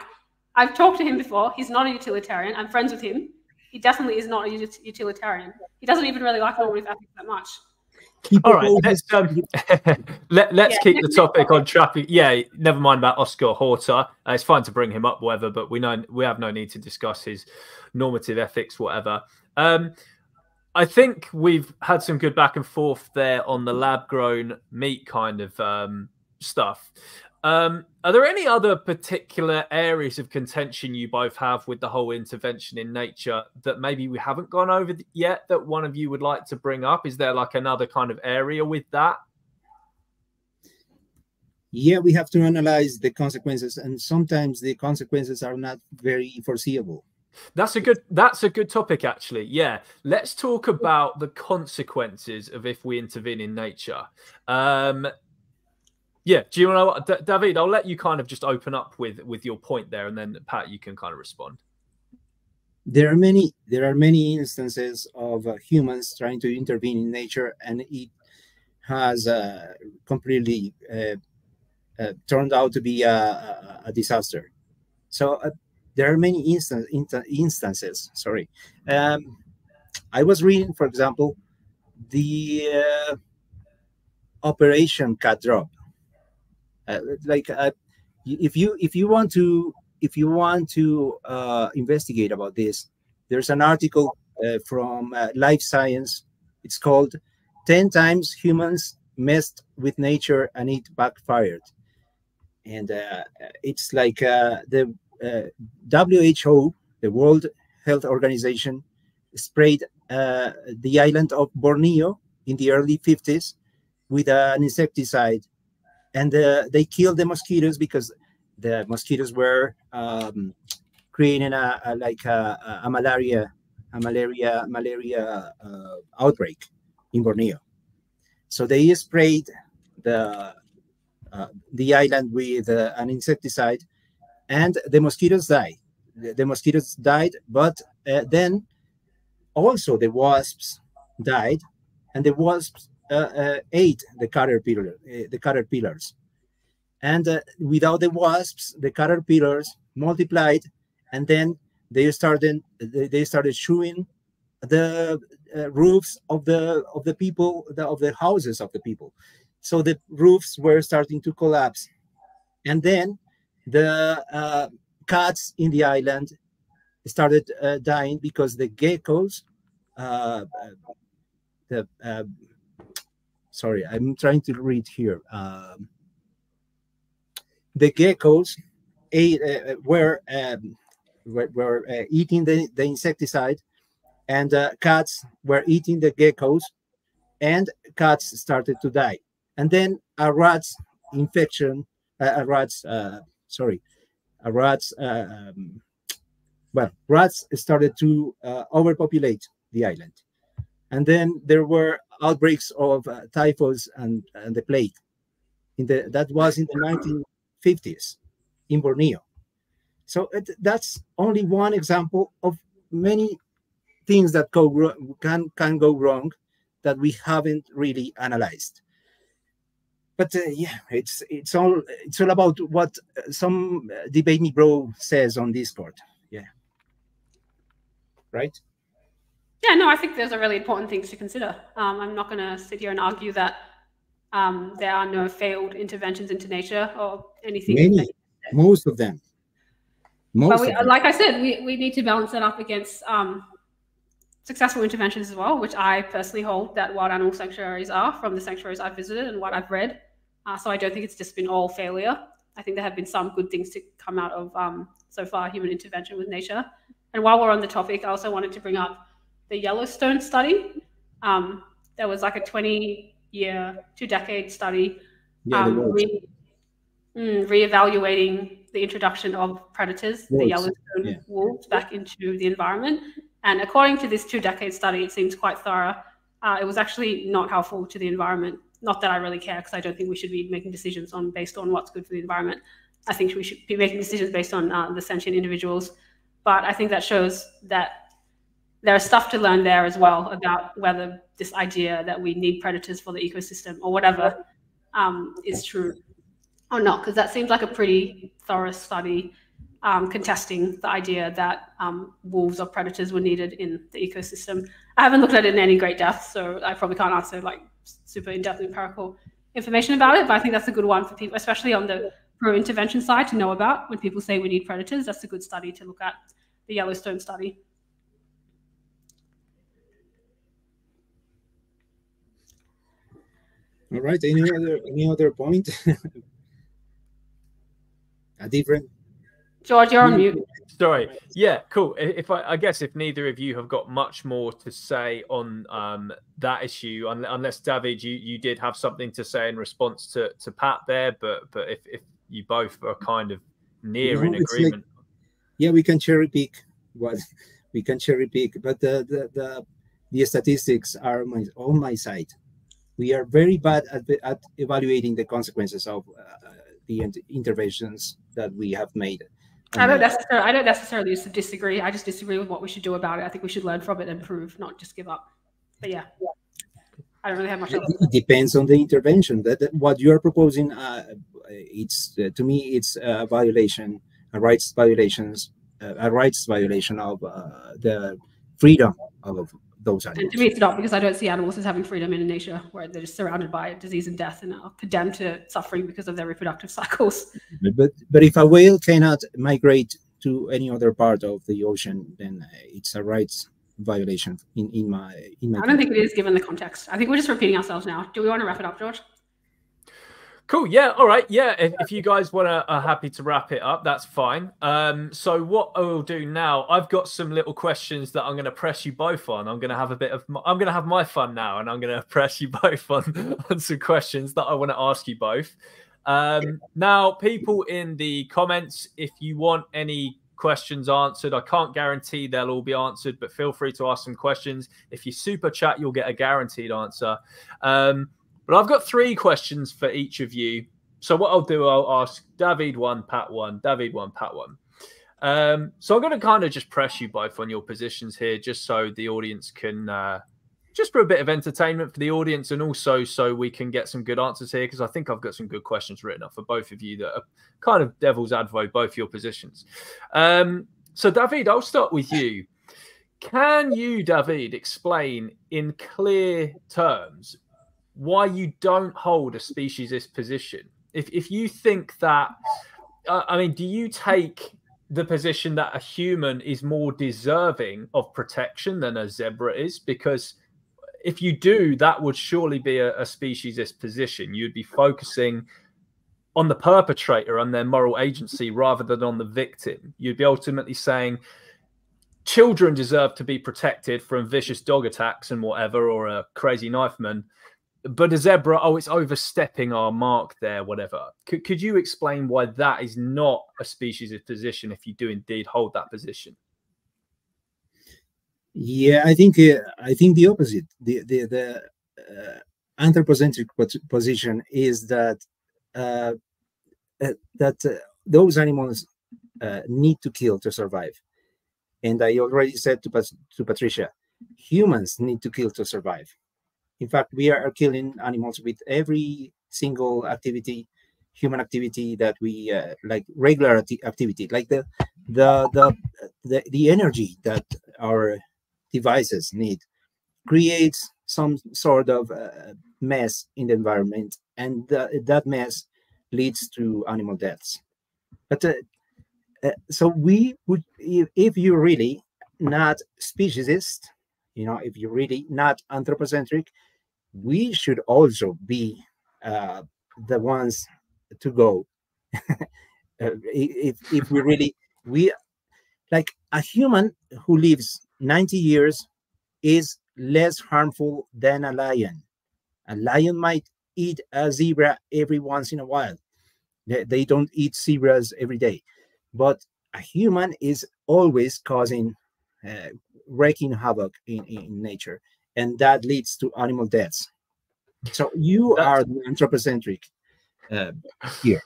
Speaker 2: I've talked to him before. He's not a utilitarian. I'm friends with him. He definitely is not a utilitarian. He doesn't even really like normative ethics that much.
Speaker 1: All right, let's keep the topic on track. Yeah, never mind about Oscar Horta. It's fine to bring him up, whatever, but we have no need to discuss his normative ethics, whatever. I think we've had some good back and forth there on the lab-grown meat kind of stuff. Are there any other particular areas of contention you both have with the whole intervention in nature that maybe we haven't gone over yet that one of you would like to bring up? Is there like another kind of area with that?
Speaker 3: Yeah, we have to analyze the consequences, and sometimes the consequences are not very foreseeable.
Speaker 1: That's a good topic, actually. Yeah, let's talk about the consequences of if we intervene in nature. Yeah, do you know what, David? I'll let you kind of just open up with your point there, and then Pat, you can kind of respond.
Speaker 3: There are many instances of humans trying to intervene in nature, and it has completely turned out to be a disaster. So there are many instances. Sorry, I was reading, for example, the Operation Cat Drop. If you want to investigate about this, there's an article from Life Science. It's called 10 Times Humans Messed with Nature and It Backfired. And it's like the WHO, the World Health Organization, sprayed the island of Borneo in the early 50s with an insecticide. And they killed the mosquitoes because the mosquitoes were creating a malaria outbreak in Borneo. So they sprayed the island with an insecticide, and the mosquitoes died. The mosquitoes died, but then also the wasps died, and the wasps ate the caterpillars, and without the wasps, the caterpillars multiplied, and then they started chewing the roofs of the people, of the houses of the people. So the roofs were starting to collapse, and then the cats in the island started dying because the geckos, sorry, I'm trying to read here. The geckos were eating the insecticide, and cats were eating the geckos, and cats started to die. And then a rat's infection, rats started to overpopulate the island. And then there were outbreaks of typhus and the plague. That was in the 1950s in Borneo. So that's only one example of many things that can go wrong that we haven't really analyzed. But yeah, it's all about what some Debate Me Bro says on Discord. Yeah, right.
Speaker 2: Yeah, no, I think those are really important things to consider. I'm not going to sit here and argue that there are no failed interventions into nature or anything.
Speaker 3: Most of them.
Speaker 2: Like I said, we need to balance that up against successful interventions as well, which I personally hold that wild animal sanctuaries are, from the sanctuaries I've visited and what I've read. So I don't think it's just been all failure. I think there have been some good things to come out of so far human intervention with nature. And while we're on the topic, I also wanted to bring up the Yellowstone study. There was like a 20-year, 2-decade study reevaluating the introduction of predators, the Yellowstone wolves, back into the environment. And according to this 2-decade study, it seems quite thorough. It was actually not helpful to the environment. Not that I really care, because I don't think we should be making decisions based on what's good for the environment. I think we should be making decisions based on the sentient individuals. But I think that shows that there's stuff to learn there as well about whether this idea that we need predators for the ecosystem or whatever is true or not, because that seems like a pretty thorough study contesting the idea that wolves or predators were needed in the ecosystem. I haven't looked at it in any great depth, so I probably can't answer like super in-depth empirical information about it, but I think that's a good one for people, especially on the pro-intervention side, to know about. When people say we need predators, that's a good study to look at, the Yellowstone study.
Speaker 3: All right. Any other point? A different.
Speaker 2: George, you're on mute.
Speaker 1: Sorry. Yeah, cool. I guess if neither of you have got much more to say on that issue, unless David, you did have something to say in response to Pat there, but if you both are kind of near in agreement.
Speaker 3: Like, yeah, we can cherry pick what we can cherry pick, but the statistics are on my side. We are very bad at evaluating the consequences of the interventions that we have made.
Speaker 2: I don't necessarily disagree. I just disagree with what we should do about it. I think we should learn from it and improve, not just give up. But yeah, I don't really have much else.
Speaker 3: It depends on the intervention. That what you are proposing, it's to me, it's a violation, a rights violation of the freedom of those animals.
Speaker 2: And to me, it's not, because I don't see animals as having freedom in nature, where they're just surrounded by disease and death and are condemned to suffering because of their reproductive cycles.
Speaker 3: But if a whale cannot migrate to any other part of the ocean, then it's a rights violation in my.
Speaker 2: I don't think it is, given the context. I think we're just repeating ourselves now. Do we want to wrap it up, George?
Speaker 1: Cool. Yeah. All right. Yeah. If you guys are happy to wrap it up, that's fine. So what I will do now, I've got some little questions that I'm going to press you both on. I'm going to have my fun now, and I'm going to press you both on some questions that I want to ask you both. Now, people in the comments, if you want any questions answered, I can't guarantee they'll all be answered, but feel free to ask some questions. If you super chat, you'll get a guaranteed answer. But I've got 3 questions for each of you. So what I'll do, I'll ask David 1, Pat 1, David 1, Pat 1. So I'm going to kind of just press you both on your positions here, just so the audience can, just for a bit of entertainment for the audience, and also so we can get some good answers here, because I think I've got some good questions written up for both of you that are kind of devil's advocate, both your positions. So David, I'll start with you. Can you, David, explain in clear terms why you don't hold a speciesist position? If you think that, I mean, do you take the position that a human is more deserving of protection than a zebra is? Because if you do, that would surely be a speciesist position. You'd be focusing on the perpetrator and their moral agency rather than on the victim. You'd be ultimately saying children deserve to be protected from vicious dog attacks and whatever, or a crazy knifeman. But a zebra, oh, it's overstepping our mark there, whatever. Could you explain why that is not a speciesist position if you do indeed hold that position?
Speaker 3: Yeah, I think the opposite. The anthropocentric position is that those animals need to kill to survive. And I already said to Patricia, humans need to kill to survive. In fact, we are killing animals with every single activity, human activity that we like, regular activity, like the energy that our devices need creates some sort of mess in the environment, and that mess leads to animal deaths. But so we would, if you're really not speciesist, if you're really not anthropocentric, we should also be the ones to go. If we like, a human who lives 90 years is less harmful than a lion. A lion might eat a zebra every once in a while. They don't eat zebras every day, but a human is always causing, wreaking havoc in nature, and that leads to animal deaths. So you are the anthropocentric here.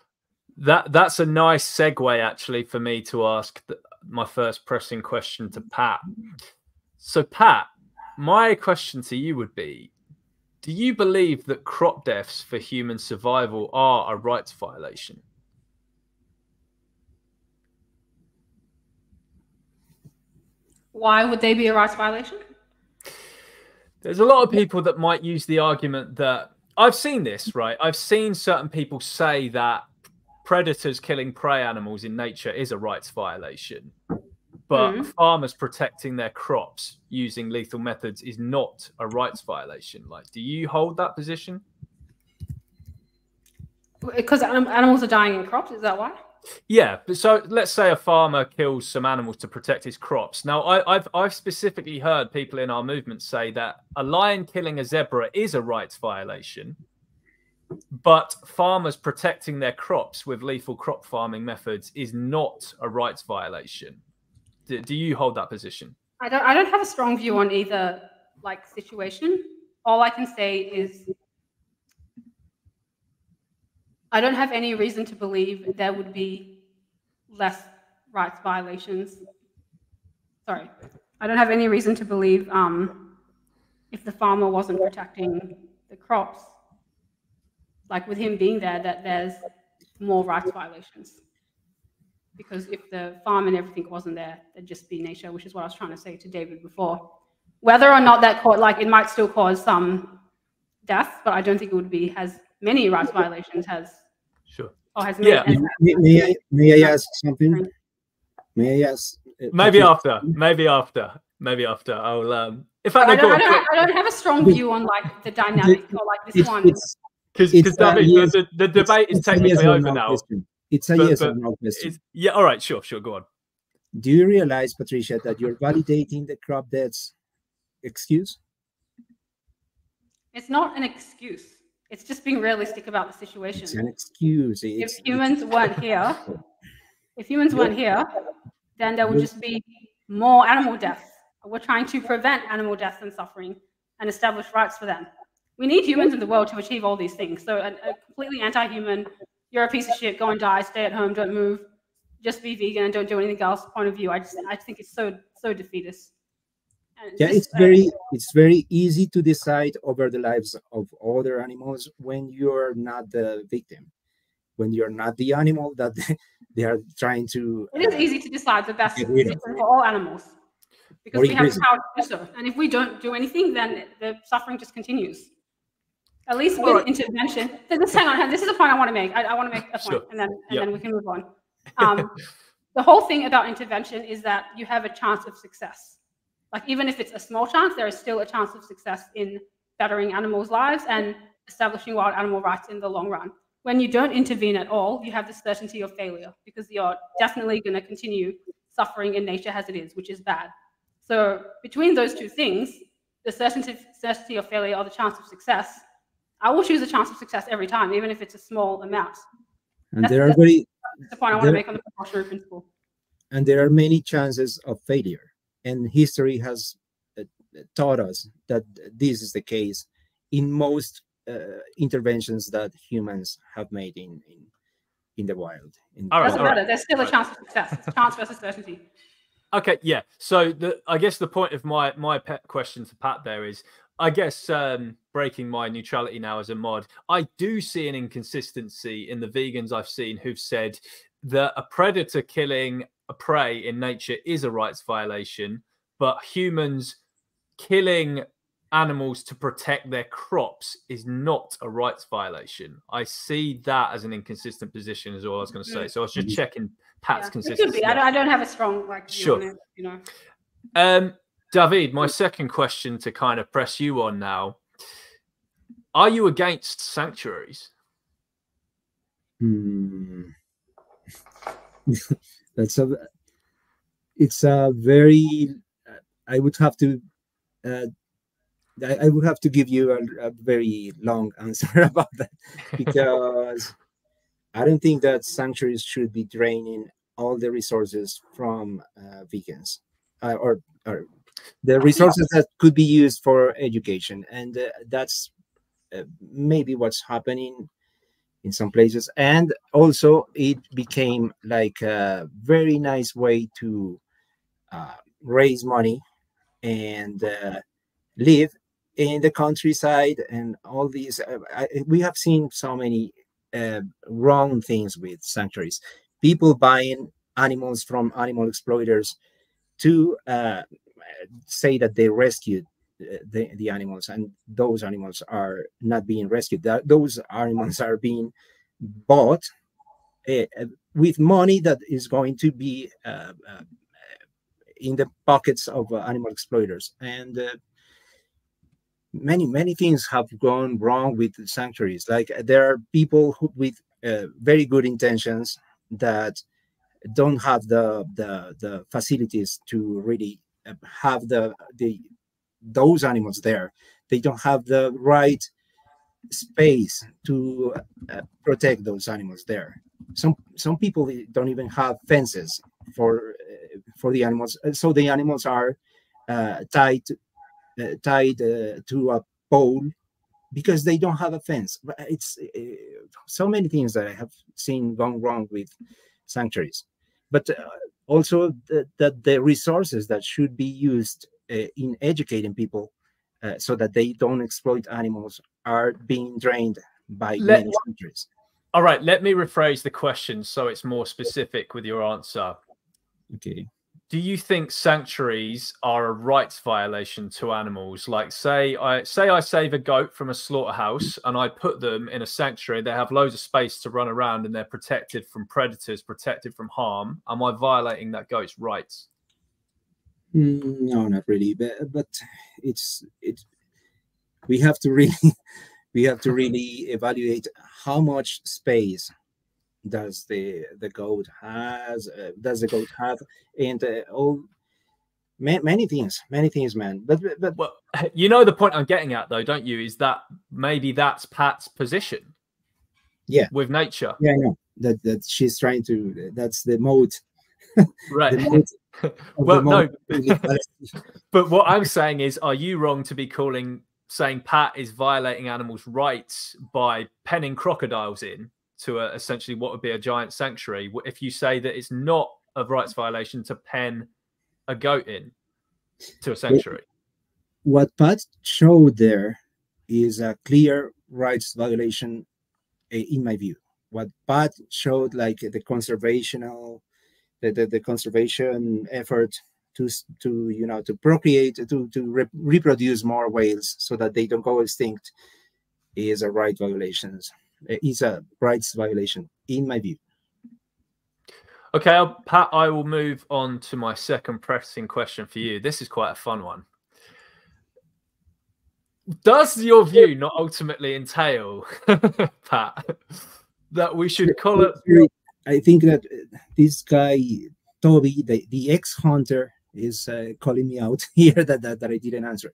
Speaker 1: That's a nice segue, actually, for me to ask my first pressing question to Pat. So, Pat, my question to you would be, do you believe that crop deaths for human survival are a rights violation?
Speaker 2: Why would they be a rights violation?
Speaker 1: There's a lot of people that might use the argument that, I've seen this, right? I've seen certain people say that predators killing prey animals in nature is a rights violation, but farmers protecting their crops using lethal methods is not a rights violation. Like, do you hold that position?
Speaker 2: Because animals are dying in crops, is that why?
Speaker 1: Yeah, so let's say a farmer kills some animals to protect his crops. Now, I've specifically heard people in our movement say that a lion killing a zebra is a rights violation, but farmers protecting their crops with lethal crop farming methods is not a rights violation. Do you hold that position?
Speaker 2: I don't have a strong view on either situation. All I can say is I don't have any reason to believe there would be less rights violations. Sorry, I don't have any reason to believe if the farmer wasn't protecting the crops, like with him being there, that there's more rights violations. Because if the farm and everything wasn't there, there'd just be nature, which is what I was trying to say to David before. Whether or not that it might still cause some deaths, but I don't think it would be as many rights violations as.
Speaker 1: Sure.
Speaker 2: Or has
Speaker 3: yeah. May I ask something? May I ask?
Speaker 1: Maybe after. I'll. In fact,
Speaker 2: I don't have a strong view on the dynamic or this one.
Speaker 1: Because David, the debate is technically over now.
Speaker 3: Question. It's a yes or no question.
Speaker 1: Yeah. All right. Sure. Go on.
Speaker 3: Do you realize, Patricia, that you're validating the crop deaths excuse?
Speaker 2: It's not an excuse. It's just being realistic about the situation.
Speaker 3: It's an excuse.
Speaker 2: If humans weren't here, then there would just be more animal deaths. We're trying to prevent animal deaths and suffering and establish rights for them. We need humans in the world to achieve all these things. So a completely anti-human, you're a piece of shit, go and die, stay at home, don't move, just be vegan and don't do anything else point of view. I think it's so defeatist.
Speaker 3: Yeah, it's very easy to decide over the lives of other animals when you're not the victim, when you're not the animal that they are trying to.
Speaker 2: It is easy to decide the best decision for all animals because we have the power to do so. And if we don't do anything, then the suffering just continues. At least with intervention. Hang on, this is a point I want to make. I want to make a point, and then we can move on. The whole thing about intervention is that you have a chance of success. Even if it's a small chance, there is still a chance of success in bettering animals' lives and establishing wild animal rights in the long run. When you don't intervene at all, you have the certainty of failure because you're definitely going to continue suffering in nature as it is, which is bad. So between those two things, the certainty of failure or the chance of success, I will choose a chance of success every time, even if it's a small amount.
Speaker 3: And
Speaker 2: that's the point I want to make on the precautionary principle. And
Speaker 3: there are many chances of failure. And history has taught us that this is the case in most interventions that humans have made in the wild.
Speaker 2: Doesn't matter. There's still a chance of success. It's chance versus certainty.
Speaker 1: Okay, yeah. So I guess the point of my question to Pat there is, I guess breaking my neutrality now as a mod, I do see an inconsistency in the vegans I've seen who've said that a predator killing a prey in nature is a rights violation, but humans killing animals to protect their crops is not a rights violation. I see that as an inconsistent position is all I was going to say. So I was just checking Pat's consistency.
Speaker 2: It could be. I don't have a strong view on it,
Speaker 1: David, my second question to kind of press you on now. Are you against sanctuaries?
Speaker 3: It's a very, I would have to give you a very long answer about that because I don't think that sanctuaries should be draining all the resources from vegans or the resources that could be used for education, and that's maybe what's happening in some places. And also it became like a very nice way to raise money and live in the countryside and all these. We have seen so many wrong things with sanctuaries. People buying animals from animal exploiters to say that they rescued the animals, and those animals are not being rescued. Those animals are being bought with money that is going to be in the pockets of animal exploiters. And many things have gone wrong with the sanctuaries. Like there are people who, with very good intentions, that don't have the facilities to really have those animals there. They don't have the right space to protect those animals there. Some people don't even have fences for the animals, so the animals are tied to a pole because they don't have a fence. But it's so many things that I have seen gone wrong with sanctuaries. But also that the resources that should be used in educating people so that they don't exploit animals are being drained by many sanctuaries.
Speaker 1: All right, let me rephrase the question so it's more specific with your answer.
Speaker 3: Okay.
Speaker 1: Do you think sanctuaries are a rights violation to animals? Like, say I save a goat from a slaughterhouse and I put them in a sanctuary. They have loads of space to run around and they're protected from predators, protected from harm. Am I violating that goat's rights?
Speaker 3: No, not really. But it's we have to really evaluate how much space does the goat have, and many things, man. But
Speaker 1: well, you know the point I'm getting at, though, don't you? Is that maybe that's Pat's position?
Speaker 3: Yeah,
Speaker 1: with nature.
Speaker 3: Yeah, I know that she's trying to. That's the mode,
Speaker 1: right?
Speaker 3: The mode
Speaker 1: well, no. But what I'm saying is, are you wrong to be saying Pat is violating animals' rights by penning crocodiles in to essentially what would be a giant sanctuary, if you say that it's not a rights violation to pen a goat in to a sanctuary?
Speaker 3: What Pat showed there is a clear rights violation, in my view. What Pat showed, like the conservation effort to procreate, to reproduce more whales so that they don't go extinct, is a rights violation, in my view.
Speaker 1: Okay, Pat, I will move on to my second pressing question for you. This is quite a fun one. Does your view not ultimately entail, Pat, that we should call it?
Speaker 3: I think that this guy, Toby, the ex-hunter, is calling me out here that I didn't answer.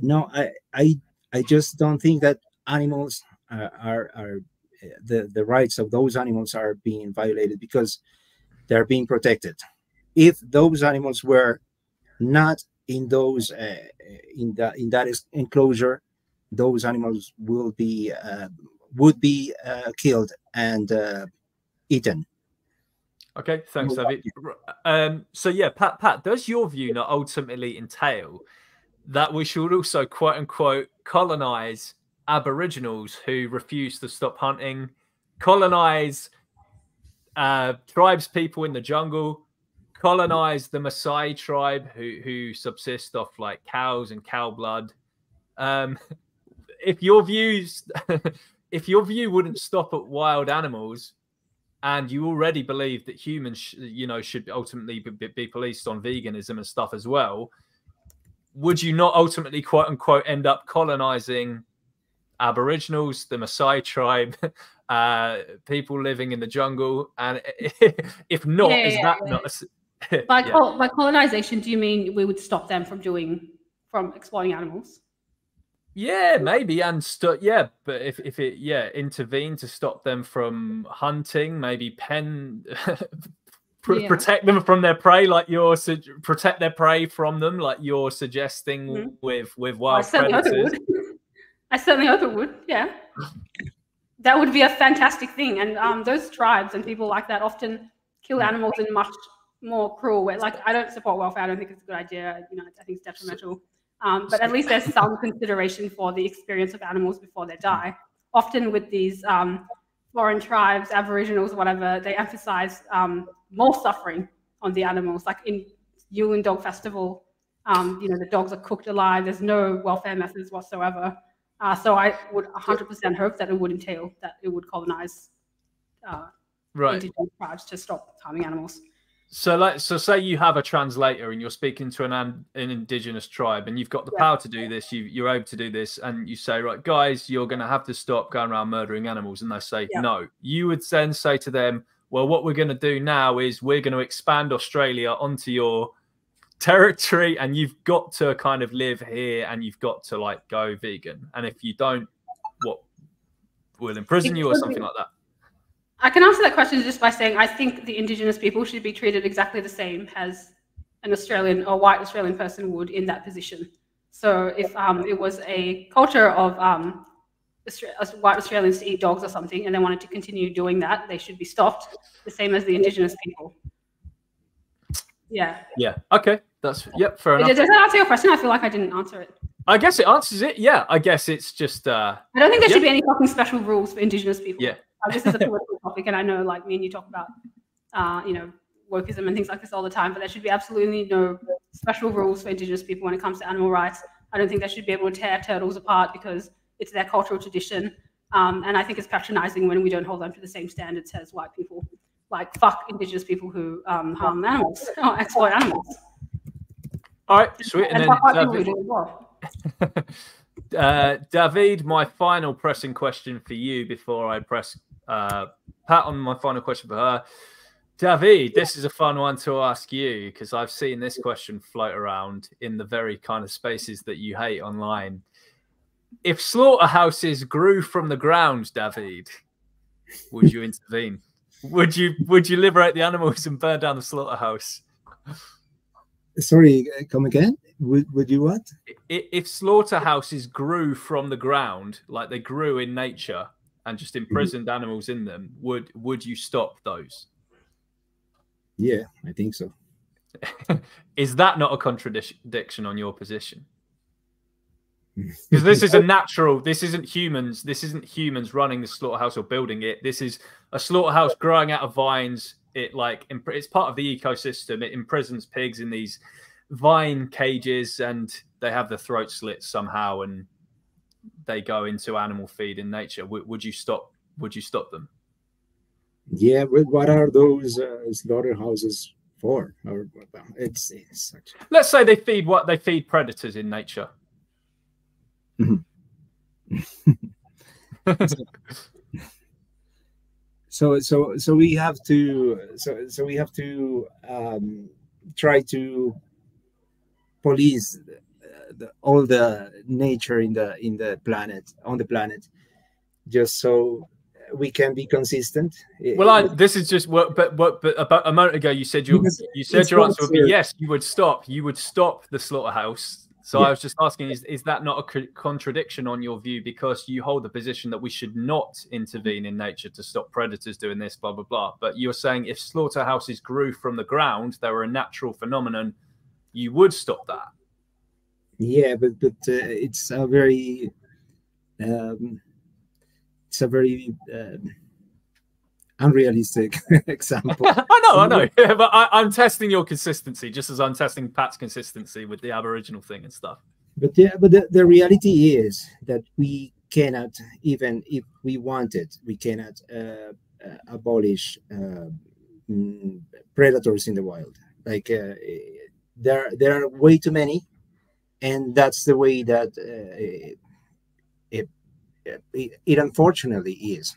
Speaker 3: No, I just don't think that animals are the rights of those animals are being violated because they're being protected. If those animals were not in those in that enclosure, those animals would be killed and eaten.
Speaker 1: Okay, thanks, David. So yeah, Pat, does your view not ultimately entail that we should also, quote unquote, colonize Aboriginals who refuse to stop hunting, colonize tribes people in the jungle, colonize the Maasai tribe who subsist off like cows and cow blood? If your view wouldn't stop at wild animals, and you already believe that humans, should ultimately be policed on veganism and stuff as well, would you not ultimately, quote unquote, end up colonizing Aboriginals, the Maasai tribe, people living in the jungle? And if not, not
Speaker 2: by colonization? Do you mean we would stop them from exploiting animals?
Speaker 1: Yeah, maybe, and but if it intervene to stop them from hunting, maybe protect them from their prey, like protect their prey from them, like you're suggesting with wild predators.
Speaker 2: I certainly hope it would. Yeah, that would be a fantastic thing. And those tribes and people like that often kill animals in much more cruel way. Like, I don't support welfare. I don't think it's a good idea. You know, I think it's detrimental. But at least there's some consideration for the experience of animals before they die. Often with these foreign tribes, Aboriginals, whatever, they emphasize more suffering on the animals. Like in Yulin Dog Festival, you know, the dogs are cooked alive. There's no welfare methods whatsoever. So I would 100% hope that it would entail that it would colonize indigenous tribes to stop harming animals.
Speaker 1: So say you have a translator and you're speaking to an indigenous tribe and you've got the power to do this, you're able to do this, and you say, right, guys, you're going to have to stop going around murdering animals. And they say, no. You would then say to them, well, what we're going to do now is we're going to expand Australia onto your territory and you've got to kind of live here and you've got to like go vegan. And if you don't, what, we'll imprison you or something like that.
Speaker 2: I can answer that question just by saying I think the indigenous people should be treated exactly the same as an Australian or white Australian person would in that position. So if it was a culture of white Australians to eat dogs or something and they wanted to continue doing that, they should be stopped, the same as the indigenous people. Yeah.
Speaker 1: Yeah. Okay. That's, fair enough.
Speaker 2: Does that answer your question? I feel like I didn't answer it.
Speaker 1: I guess it answers it. Yeah. I guess it's just... I
Speaker 2: don't think there should be any fucking special rules for indigenous people.
Speaker 1: Yeah.
Speaker 2: This is a political topic, and I know, like, me and you talk about, you know, wokeism and things like this all the time, but there should be absolutely no special rules for indigenous people when it comes to animal rights. I don't think they should be able to tear turtles apart because it's their cultural tradition. And I think it's patronizing when we don't hold them to the same standards as white people. Like, fuck indigenous people who harm animals or exploit animals.
Speaker 1: All right, sweet. And then,
Speaker 2: fuck people who do as well.
Speaker 1: David, my final pressing question for you before I press Pat on my final question for her. David, this is a fun one to ask you because I've seen this question float around in the very kind of spaces that you hate online. If slaughterhouses grew from the ground, David, would you intervene? Would you liberate the animals and burn down the slaughterhouse?
Speaker 3: Sorry, come again? Would you what?
Speaker 1: If slaughterhouses grew from the ground, like they grew in nature and just imprisoned animals in them, would you stop those?
Speaker 3: Yeah, I think so.
Speaker 1: Is that not a contradiction on your position? Because this is a natural, this isn't humans running the slaughterhouse or building it. This is a slaughterhouse growing out of vines. It's part of the ecosystem. It imprisons pigs in these vine cages and they have the throat slit somehow and they go into animal feed in nature. Would you stop them?
Speaker 3: Yeah, but what are those slaughterhouses for? Or it's such...
Speaker 1: Let's say they feed predators in nature.
Speaker 3: So we have to try to police all the nature on the planet, just so we can be consistent.
Speaker 1: Well, this is just what, but about a moment ago you said your answer would be yes, you would stop the slaughterhouse. So I was just asking, is that not a contradiction on your view? Because you hold the position that we should not intervene in nature to stop predators doing this, blah, blah, blah. But you're saying if slaughterhouses grew from the ground, they were a natural phenomenon, you would stop that.
Speaker 3: Yeah, but it's a very unrealistic example.
Speaker 1: I know. Yeah, but I'm testing your consistency, just as I'm testing Pat's consistency with the Aboriginal thing and stuff.
Speaker 3: But the reality is that we cannot, even if we wanted, we cannot abolish predators in the wild. Like there are way too many, and that's the way that it unfortunately is.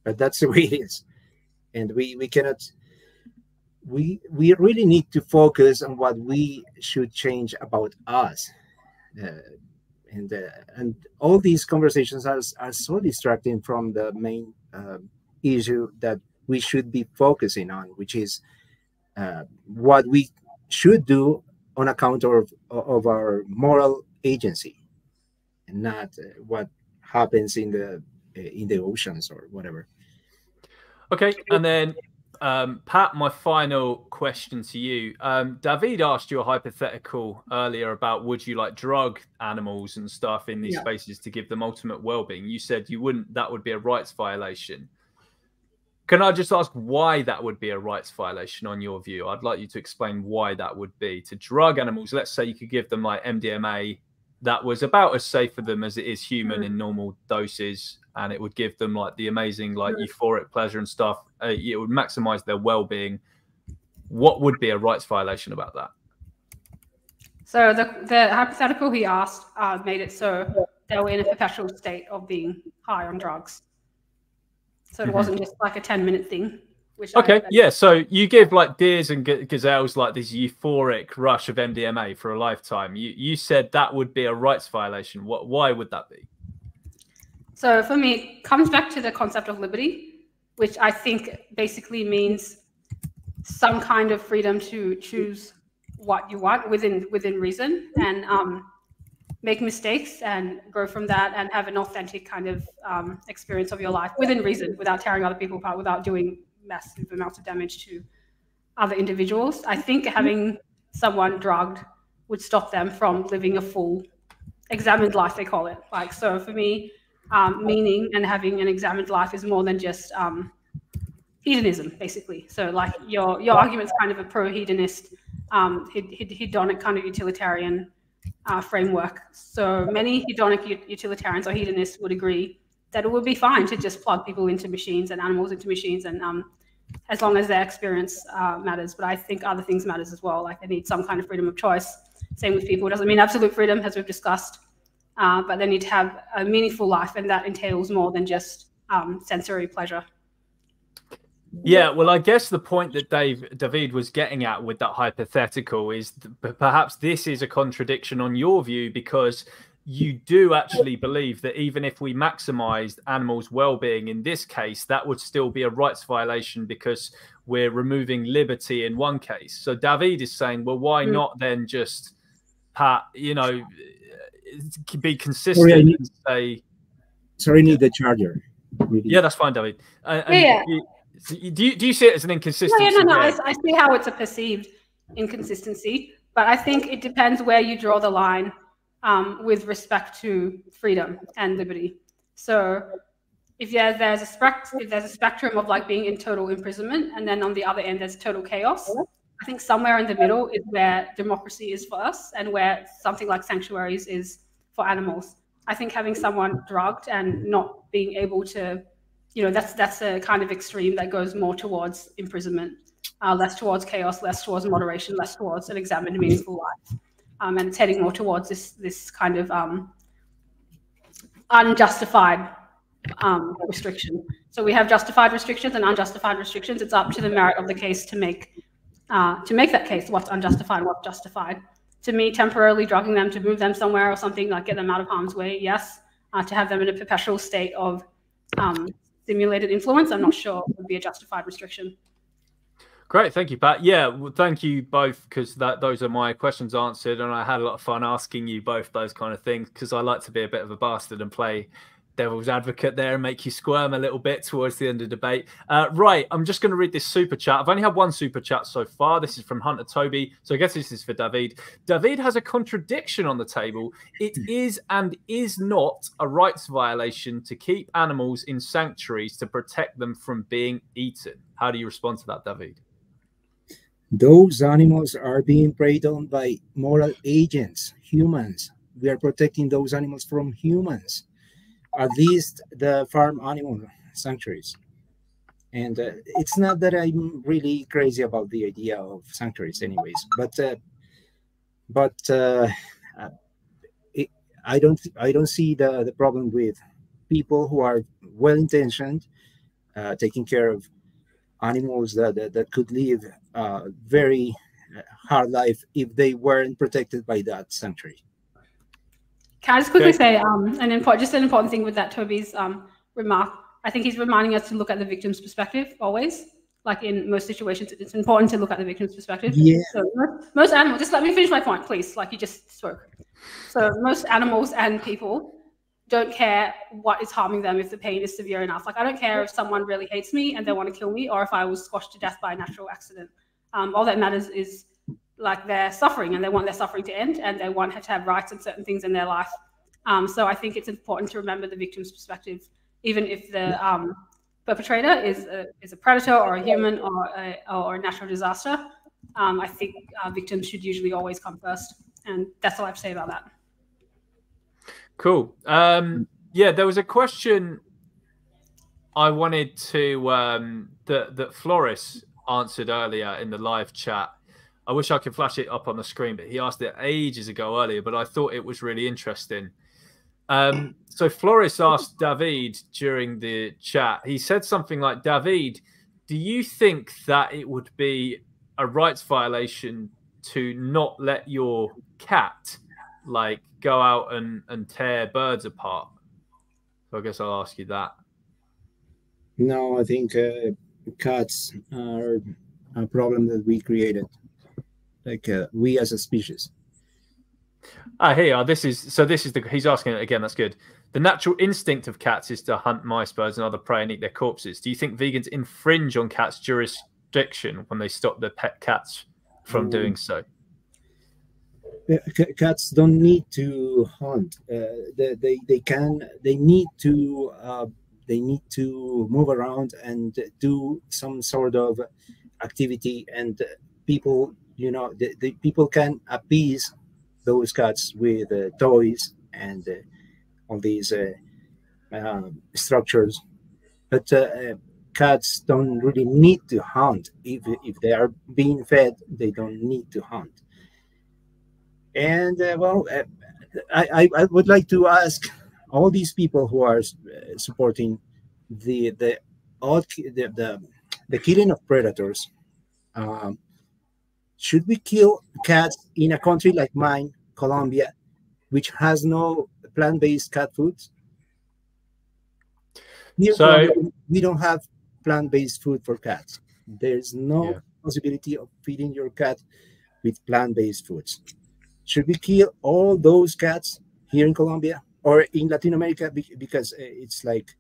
Speaker 3: But that's the way it is, and we cannot. We really need to focus on what we should change about us, and all these conversations are so distracting from the main issue that we should be focusing on, which is what we should do on account of our moral agency, not what happens in the oceans or whatever.
Speaker 1: Okay, and then Pat, my final question to you. David asked you a hypothetical earlier about would you like drug animals and stuff in these spaces to give them ultimate well-being. You said you wouldn't, that would be a rights violation. Can I just ask why that would be a rights violation on your view? I'd like you to explain why that would be. To drug animals, let's say you could give them like MDMA that was about as safe for them as it is human in normal doses, and it would give them like the amazing like euphoric pleasure and stuff. It would maximize their well-being. What would be a rights violation about that?
Speaker 2: So the hypothetical he asked made it so they were in a perpetual state of being high on drugs. So it wasn't just like a 10-minute thing. Which
Speaker 1: yeah. So you give like deers and gazelles like this euphoric rush of MDMA for a lifetime. You said that would be a rights violation. Why would that be?
Speaker 2: So for me, it comes back to the concept of liberty, which I think basically means some kind of freedom to choose what you want within reason, and make mistakes and grow from that and have an authentic kind of experience of your life within reason, without tearing other people apart, without doing massive amounts of damage to other individuals. I think having someone drugged would stop them from living a full examined life, they call it. Like, so for me, meaning and having an examined life is more than just hedonism, basically. So like your argument's kind of a pro-hedonist, hedonic kind of utilitarian framework. So many hedonic utilitarians or hedonists would agree that it would be fine to just plug people into machines and animals into machines, and as long as their experience matters. But I think other things matters as well. Like they need some kind of freedom of choice. Same with people. It doesn't mean absolute freedom, as we've discussed, but they need to have a meaningful life, and that entails more than just sensory pleasure.
Speaker 1: Yeah, well, I guess the point that David was getting at with that hypothetical is perhaps this is a contradiction on your view, because you do actually believe that even if we maximized animals' well-being in this case, that would still be a rights violation because we're removing liberty in one case. So David is saying, well, why not then just, you know, be consistent and say...
Speaker 3: Sorry, I need the charger.
Speaker 1: Yeah, that's fine, David. Do you see it as an inconsistency?
Speaker 2: No, I see how it's a perceived inconsistency, but I think it depends where you draw the line with respect to freedom and liberty. So if there's a spectrum of like being in total imprisonment, and then on the other end there's total chaos, I think somewhere in the middle is where democracy is for us, and where something like sanctuaries is for animals. I think having someone drugged and not being able to, you know, that's a kind of extreme that goes more towards imprisonment, less towards chaos, less towards moderation, less towards an examined, meaningful life. And it's heading more towards this kind of unjustified restriction. So we have justified restrictions and unjustified restrictions. It's up to the merit of the case to make that case, what's unjustified and what's justified. To me, temporarily drugging them to move them somewhere or something, like get them out of harm's way, yes. To have them in a perpetual state of simulated influence, I'm not sure would be a justified restriction.
Speaker 1: Great, thank you, Pat. Yeah, well, thank you both, because those are my questions answered, and I had a lot of fun asking you both those kind of things, because I like to be a bit of a bastard and play devil's advocate there and make you squirm a little bit towards the end of the debate. Right, I'm just going to read this super chat. I've only had one super chat so far. This is from Hunter Toby, so I guess this is for David. David has a contradiction on the table. It is and is not a rights violation to keep animals in sanctuaries to protect them from being eaten. How do you respond to that, David?
Speaker 3: Those animals are being preyed on by moral agents, humans. We are protecting those animals from humans, at least the farm animal sanctuaries. And it's not that I'm really crazy about the idea of sanctuaries anyways, but I don't see the problem with people who are well-intentioned, taking care of animals that could live a very hard life if they weren't protected by that sanctuary.
Speaker 2: Can I just quickly say an important thing with that Toby's remark? I think he's reminding us to look at the victim's perspective always. Like in most situations, it's important to look at the victim's perspective. Yeah. So most animals, just let me finish my point, please. Like you just spoke. So most animals and people don't care what is harming them if the pain is severe enough. Like, I don't care if someone really hates me and they want to kill me, or if I was squashed to death by a natural accident. All that matters is like they're suffering, and they want their suffering to end, and they want to have rights and certain things in their life. So I think it's important to remember the victim's perspective, even if the perpetrator is a predator or a human or a natural disaster. I think victims should usually always come first, and that's all I have to say about that.
Speaker 1: Cool. Yeah, there was a question I wanted to that Floris answered earlier in the live chat. I wish I could flash it up on the screen, but he asked it ages ago earlier, but I thought it was really interesting. So Floris asked David during the chat, he said something like, David, do you think that it would be a rights violation to not let your cat like go out and tear birds apart? So I guess I'll ask you that.
Speaker 3: No, I think cats are a problem that we created, like we as a species.
Speaker 1: Here you are. This is he's asking it again. That's good. The natural instinct of cats is to hunt mice, birds, and other prey and eat their corpses. Do you think vegans infringe on cats' jurisdiction when they stop their pet cats from doing so?
Speaker 3: Cats don't need to hunt. They need to move around and do some sort of activity, and people, the people can appease those cats with toys and all these structures, but cats don't really need to hunt. If they are being fed, they don't need to hunt. And I would like to ask all these people who are supporting the killing of predators. Should we kill cats in a country like mine, Colombia, which has no plant-based cat foods? Here, so we don't have plant-based food for cats. There's no possibility of feeding your cat with plant-based foods. Should we kill all those cats here in Colombia or in Latin America? Because it's like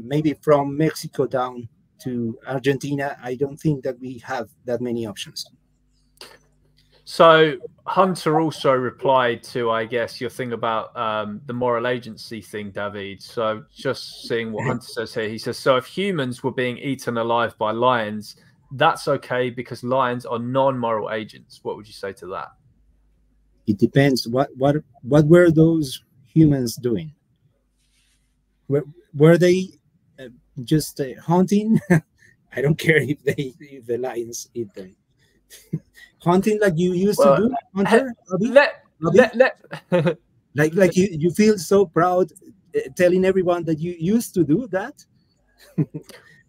Speaker 3: maybe from Mexico down to Argentina, I don't think that we have that many options.
Speaker 1: So Hunter also replied to, I guess, your thing about the moral agency thing, David. So just seeing what Hunter says here. He says, so if humans were being eaten alive by lions, that's okay because lions are non-moral agents. What would you say to that?
Speaker 3: It depends. What were those humans doing? Were they just hunting? I don't care if the lions eat them. Hunting like you used to do, Hunter? Like you feel so proud telling everyone that you used to do that?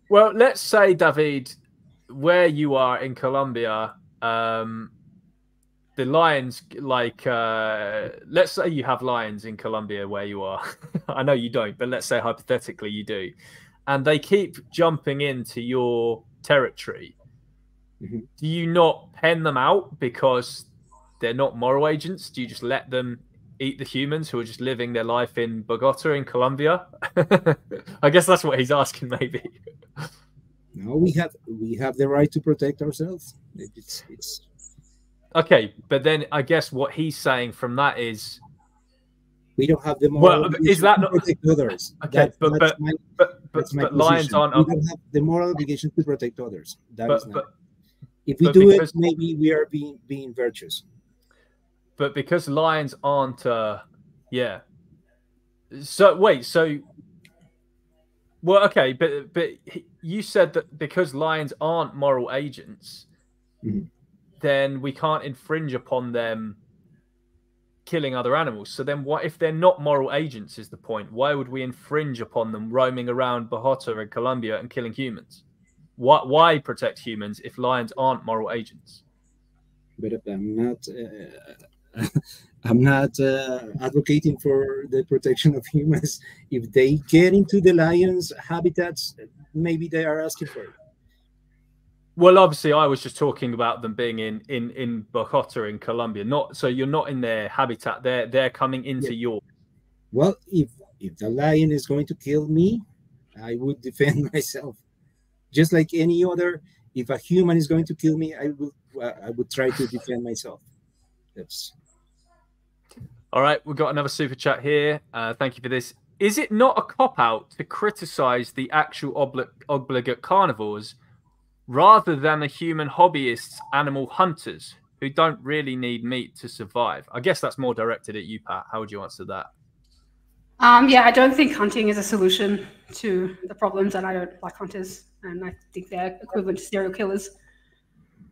Speaker 1: Well, let's say, David, where you are in Colombia, the lions, like, let's say you have lions in Colombia where you are. I know you don't, but let's say hypothetically you do. And they keep jumping into your territory. Mm-hmm. Do you not pen them out because they're not moral agents? Do you just let them eat the humans who are just living their life in Bogota in Colombia? I guess that's what he's asking, maybe.
Speaker 3: No, we have the right to protect ourselves. It's
Speaker 1: okay, but then I guess what he's saying from that is
Speaker 3: we don't have the moral
Speaker 1: is that not
Speaker 3: to protect others.
Speaker 1: Okay, but lions aren't.
Speaker 3: We don't have the moral obligation to protect others. If we do it, maybe we are being virtuous.
Speaker 1: But because lions aren't, yeah. So wait, so well, okay, but you said that because lions aren't moral agents, then we can't infringe upon them killing other animals. So then what if they're not moral agents is the point? Why would we infringe upon them roaming around Bogota and Colombia and killing humans? Why protect humans if lions aren't moral agents?
Speaker 3: But I'm not advocating for the protection of humans. If they get into the lions' habitats, maybe they are asking for it.
Speaker 1: Well, obviously, I was just talking about them being in Bogota in Colombia. So you're not in their habitat. They're coming into yours.
Speaker 3: Well, if the lion is going to kill me, I would defend myself. Just like any other, if a human is going to kill me, I would try to defend myself. That's
Speaker 1: all right. We've got another super chat here. Thank you for this. Is it not a cop-out to criticize the actual obligate carnivores rather than the human hobbyists, animal hunters, who don't really need meat to survive? I guess that's more directed at you, Pat. How would you answer that?
Speaker 2: Yeah, I don't think hunting is a solution to the problems, and I don't like hunters, and I think they're equivalent to serial killers.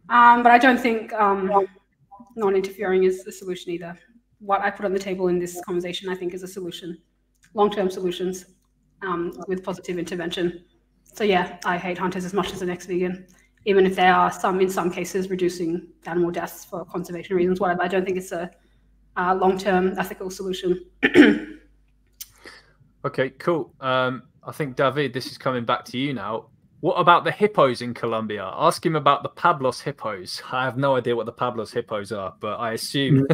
Speaker 2: But I don't think non-interfering is the solution either. What I put on the table in this conversation, I think, is a solution, long-term solutions with positive intervention. So yeah, I hate hunters as much as the next vegan, even if they are in some cases reducing animal deaths for conservation reasons, whatever. I don't think it's a long-term ethical solution.
Speaker 1: Okay, cool. I think, David, this is coming back to you now. What about the hippos in Colombia? Ask him about the Pablos hippos. I have no idea what the Pablos hippos are, but I assume.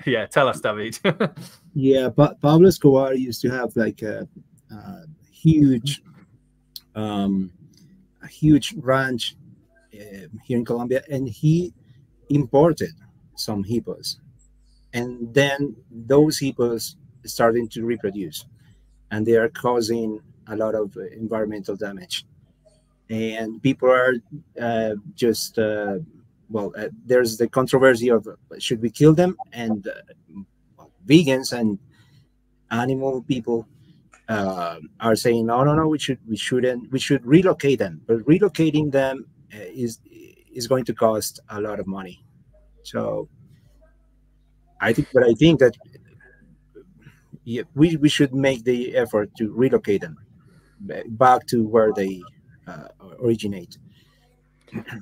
Speaker 1: Yeah, tell us, David.
Speaker 3: Yeah, but Pablo Escobar used to have like a huge ranch here in Colombia, and he imported some hippos, and then those hippos starting to reproduce, and they are causing a lot of environmental damage. And people are there's the controversy of should we kill them, and vegans and animal people are saying no, we shouldn't, we should relocate them, but relocating them is going to cost a lot of money. So I think that yeah, we should make the effort to relocate them back to where they originate.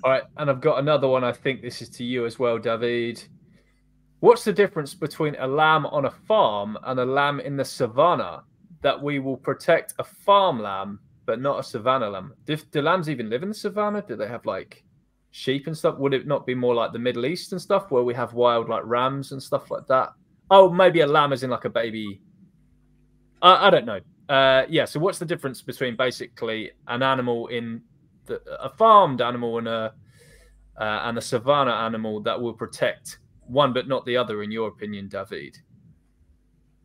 Speaker 1: All right, and I've got another one. I think this is to you as well, David. What's the difference between a lamb on a farm and a lamb in the savannah that we will protect a farm lamb but not a savannah lamb? Do lambs even live in the savannah? Do they have like sheep and stuff? Would it not be more like the Middle East and stuff where we have wild like rams and stuff like that? Oh, maybe a lamb is in like a baby. I don't know. Yeah, so what's the difference between basically an animal in a farmed animal and a savannah animal that will protect one but not the other, in your opinion, David?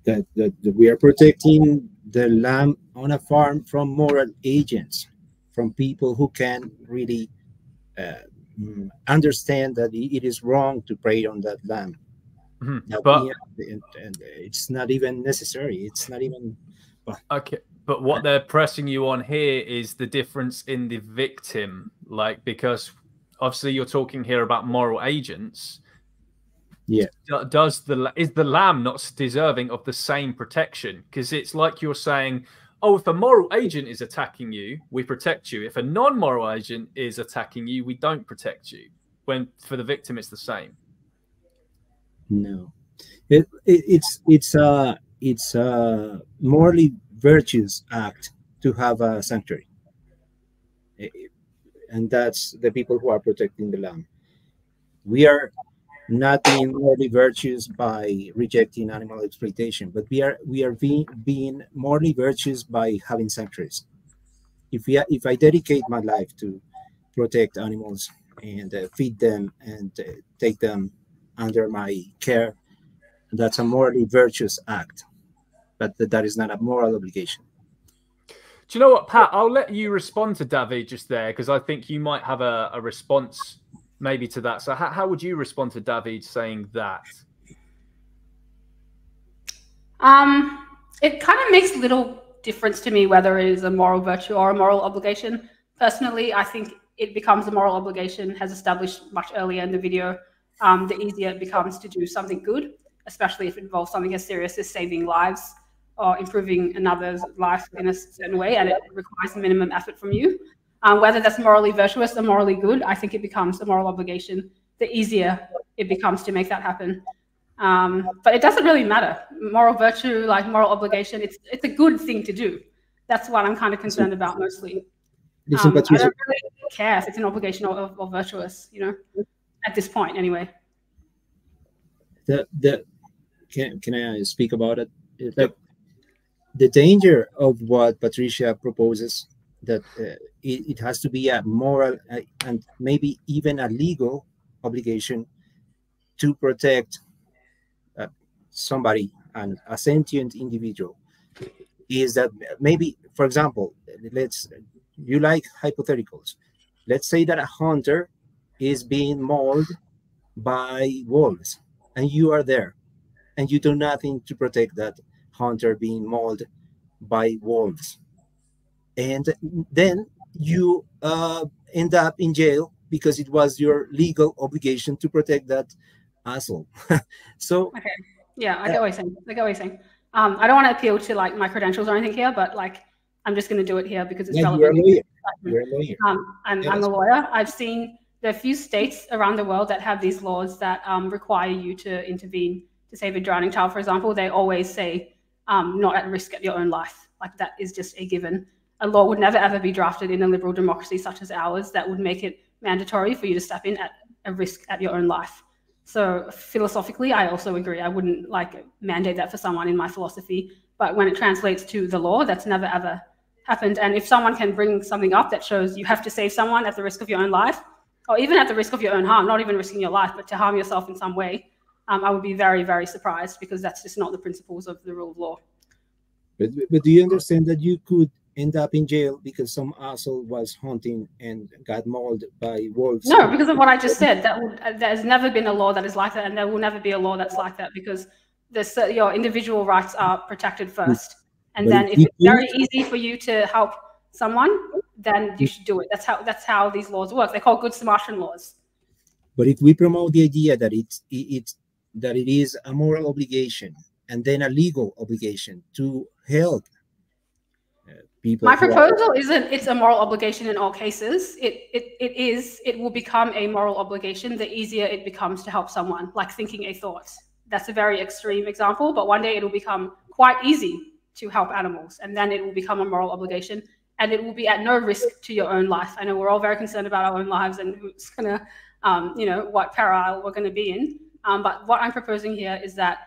Speaker 3: That we are protecting the lamb on a farm from moral agents, from people who can really understand that it is wrong to prey on that lamb.
Speaker 1: Mm-hmm.
Speaker 3: And it's not even necessary. It's not even.
Speaker 1: Okay, but what they're pressing you on here is the difference in the victim, like, because obviously you're talking here about moral agents.
Speaker 3: Yeah.
Speaker 1: Is the lamb not deserving of the same protection? Because it's like you're saying, oh, if a moral agent is attacking you, we protect you. If a non-moral agent is attacking you, we don't protect you. When for the victim, it's the same.
Speaker 3: No, it's a morally virtuous act to have a sanctuary, and that's the people who are protecting the lamb. We are not being morally virtuous by rejecting animal exploitation, but we are being morally virtuous by having sanctuaries. If I dedicate my life to protect animals and feed them and take them under my care, that's a morally virtuous act, but that is not a moral obligation.
Speaker 1: Do you know what, Pat? I'll let you respond to David just there, because I think you might have a response maybe to that. So how would you respond to David saying that?
Speaker 2: It kind of makes little difference to me whether it is a moral virtue or a moral obligation. Personally, I think it becomes a moral obligation, has established much earlier in the video, the easier it becomes to do something good, especially if it involves something as serious as saving lives or improving another's life in a certain way, and it requires minimum effort from you. Whether that's morally virtuous or morally good, I think it becomes a moral obligation the easier it becomes to make that happen. But it doesn't really matter. Moral virtue, like moral obligation, it's a good thing to do. That's what I'm kind of concerned about mostly. I don't really care if it's an obligation or virtuous, you know, at this point anyway.
Speaker 3: Can I speak about it? like the danger of what Patricia proposes, that it has to be a moral and maybe even a legal obligation to protect somebody, and a sentient individual, is that maybe, for example, you like hypotheticals. Let's say that a hunter is being mauled by wolves, and you are there, and you do nothing to protect that hunter being mauled by wolves, and then you end up in jail because it was your legal obligation to protect that asshole. So
Speaker 2: okay, yeah, I get what you're saying. I get what you're saying. I don't want to appeal to like my credentials or anything here, but like I'm just going to do it here because it's relevant.
Speaker 3: You're a lawyer.
Speaker 2: I'm a lawyer. I've seen there are a few states around the world that have these laws that require you to intervene to save a drowning child. For example, they always say not at risk at your own life. Like that is just a given. A law would never ever be drafted in a liberal democracy such as ours that would make it mandatory for you to step in at a risk at your own life. So philosophically, I also agree. I wouldn't like mandate that for someone in my philosophy, but when it translates to the law, that's never ever happened. And if someone can bring something up that shows you have to save someone at the risk of your own life, or even at the risk of your own harm, not even risking your life, but to harm yourself in some way, I would be very, very surprised, because that's just not the principles of the rule of law.
Speaker 3: But do you understand that you could end up in jail because some asshole was hunting and got mauled by wolves?
Speaker 2: No, because of what I just said. There's never been a law that is like that, and there will never be a law that's like that, because your individual rights are protected first. And then if it's very easy for you to help someone, then you should do it. That's how these laws work. They're called Good Samaritan laws. But
Speaker 3: if we promote the idea that it is a moral obligation and then a legal obligation to help people.
Speaker 2: My proposal isn't it's a moral obligation in all cases. It will become a moral obligation the easier it becomes to help someone, like thinking a thought. That's a very extreme example, but one day it will become quite easy to help animals, and then it will become a moral obligation, and it will be at no risk to your own life. I know we're all very concerned about our own lives and who's gonna, what peril we're gonna be in. But what I'm proposing here is that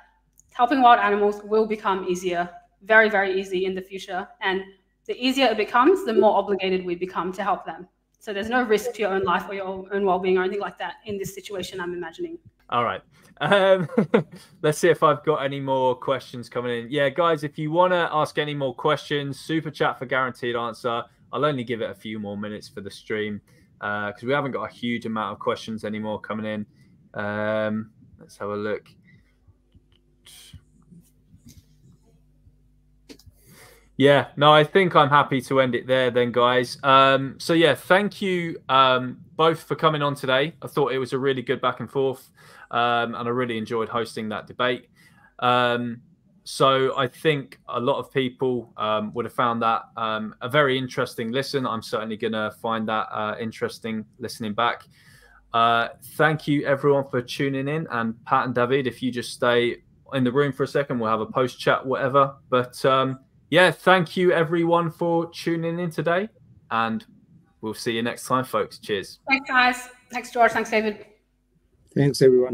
Speaker 2: helping wild animals will become easier, very, very easy in the future. And the easier it becomes, the more obligated we become to help them. So there's no risk to your own life or your own well-being or anything like that in this situation I'm imagining.
Speaker 1: All right. Let's see if I've got any more questions coming in. Yeah, guys, if you want to ask any more questions, super chat for guaranteed answer. I'll only give it a few more minutes for the stream because we haven't got a huge amount of questions anymore coming in. Let's have a look. Yeah, no, I think I'm happy to end it there then, guys. So yeah, thank you both for coming on today. I thought it was a really good back and forth, and I really enjoyed hosting that debate. So I think a lot of people would have found that a very interesting listen. I'm certainly going to find that interesting listening back. Thank you, everyone, for tuning in. And Pat and David, if you just stay in the room for a second, we'll have a post chat, whatever. But yeah, thank you, everyone, for tuning in today. And we'll see you next time, folks. Cheers.
Speaker 2: Thanks, guys. Thanks, George. Thanks, David.
Speaker 3: Thanks, everyone.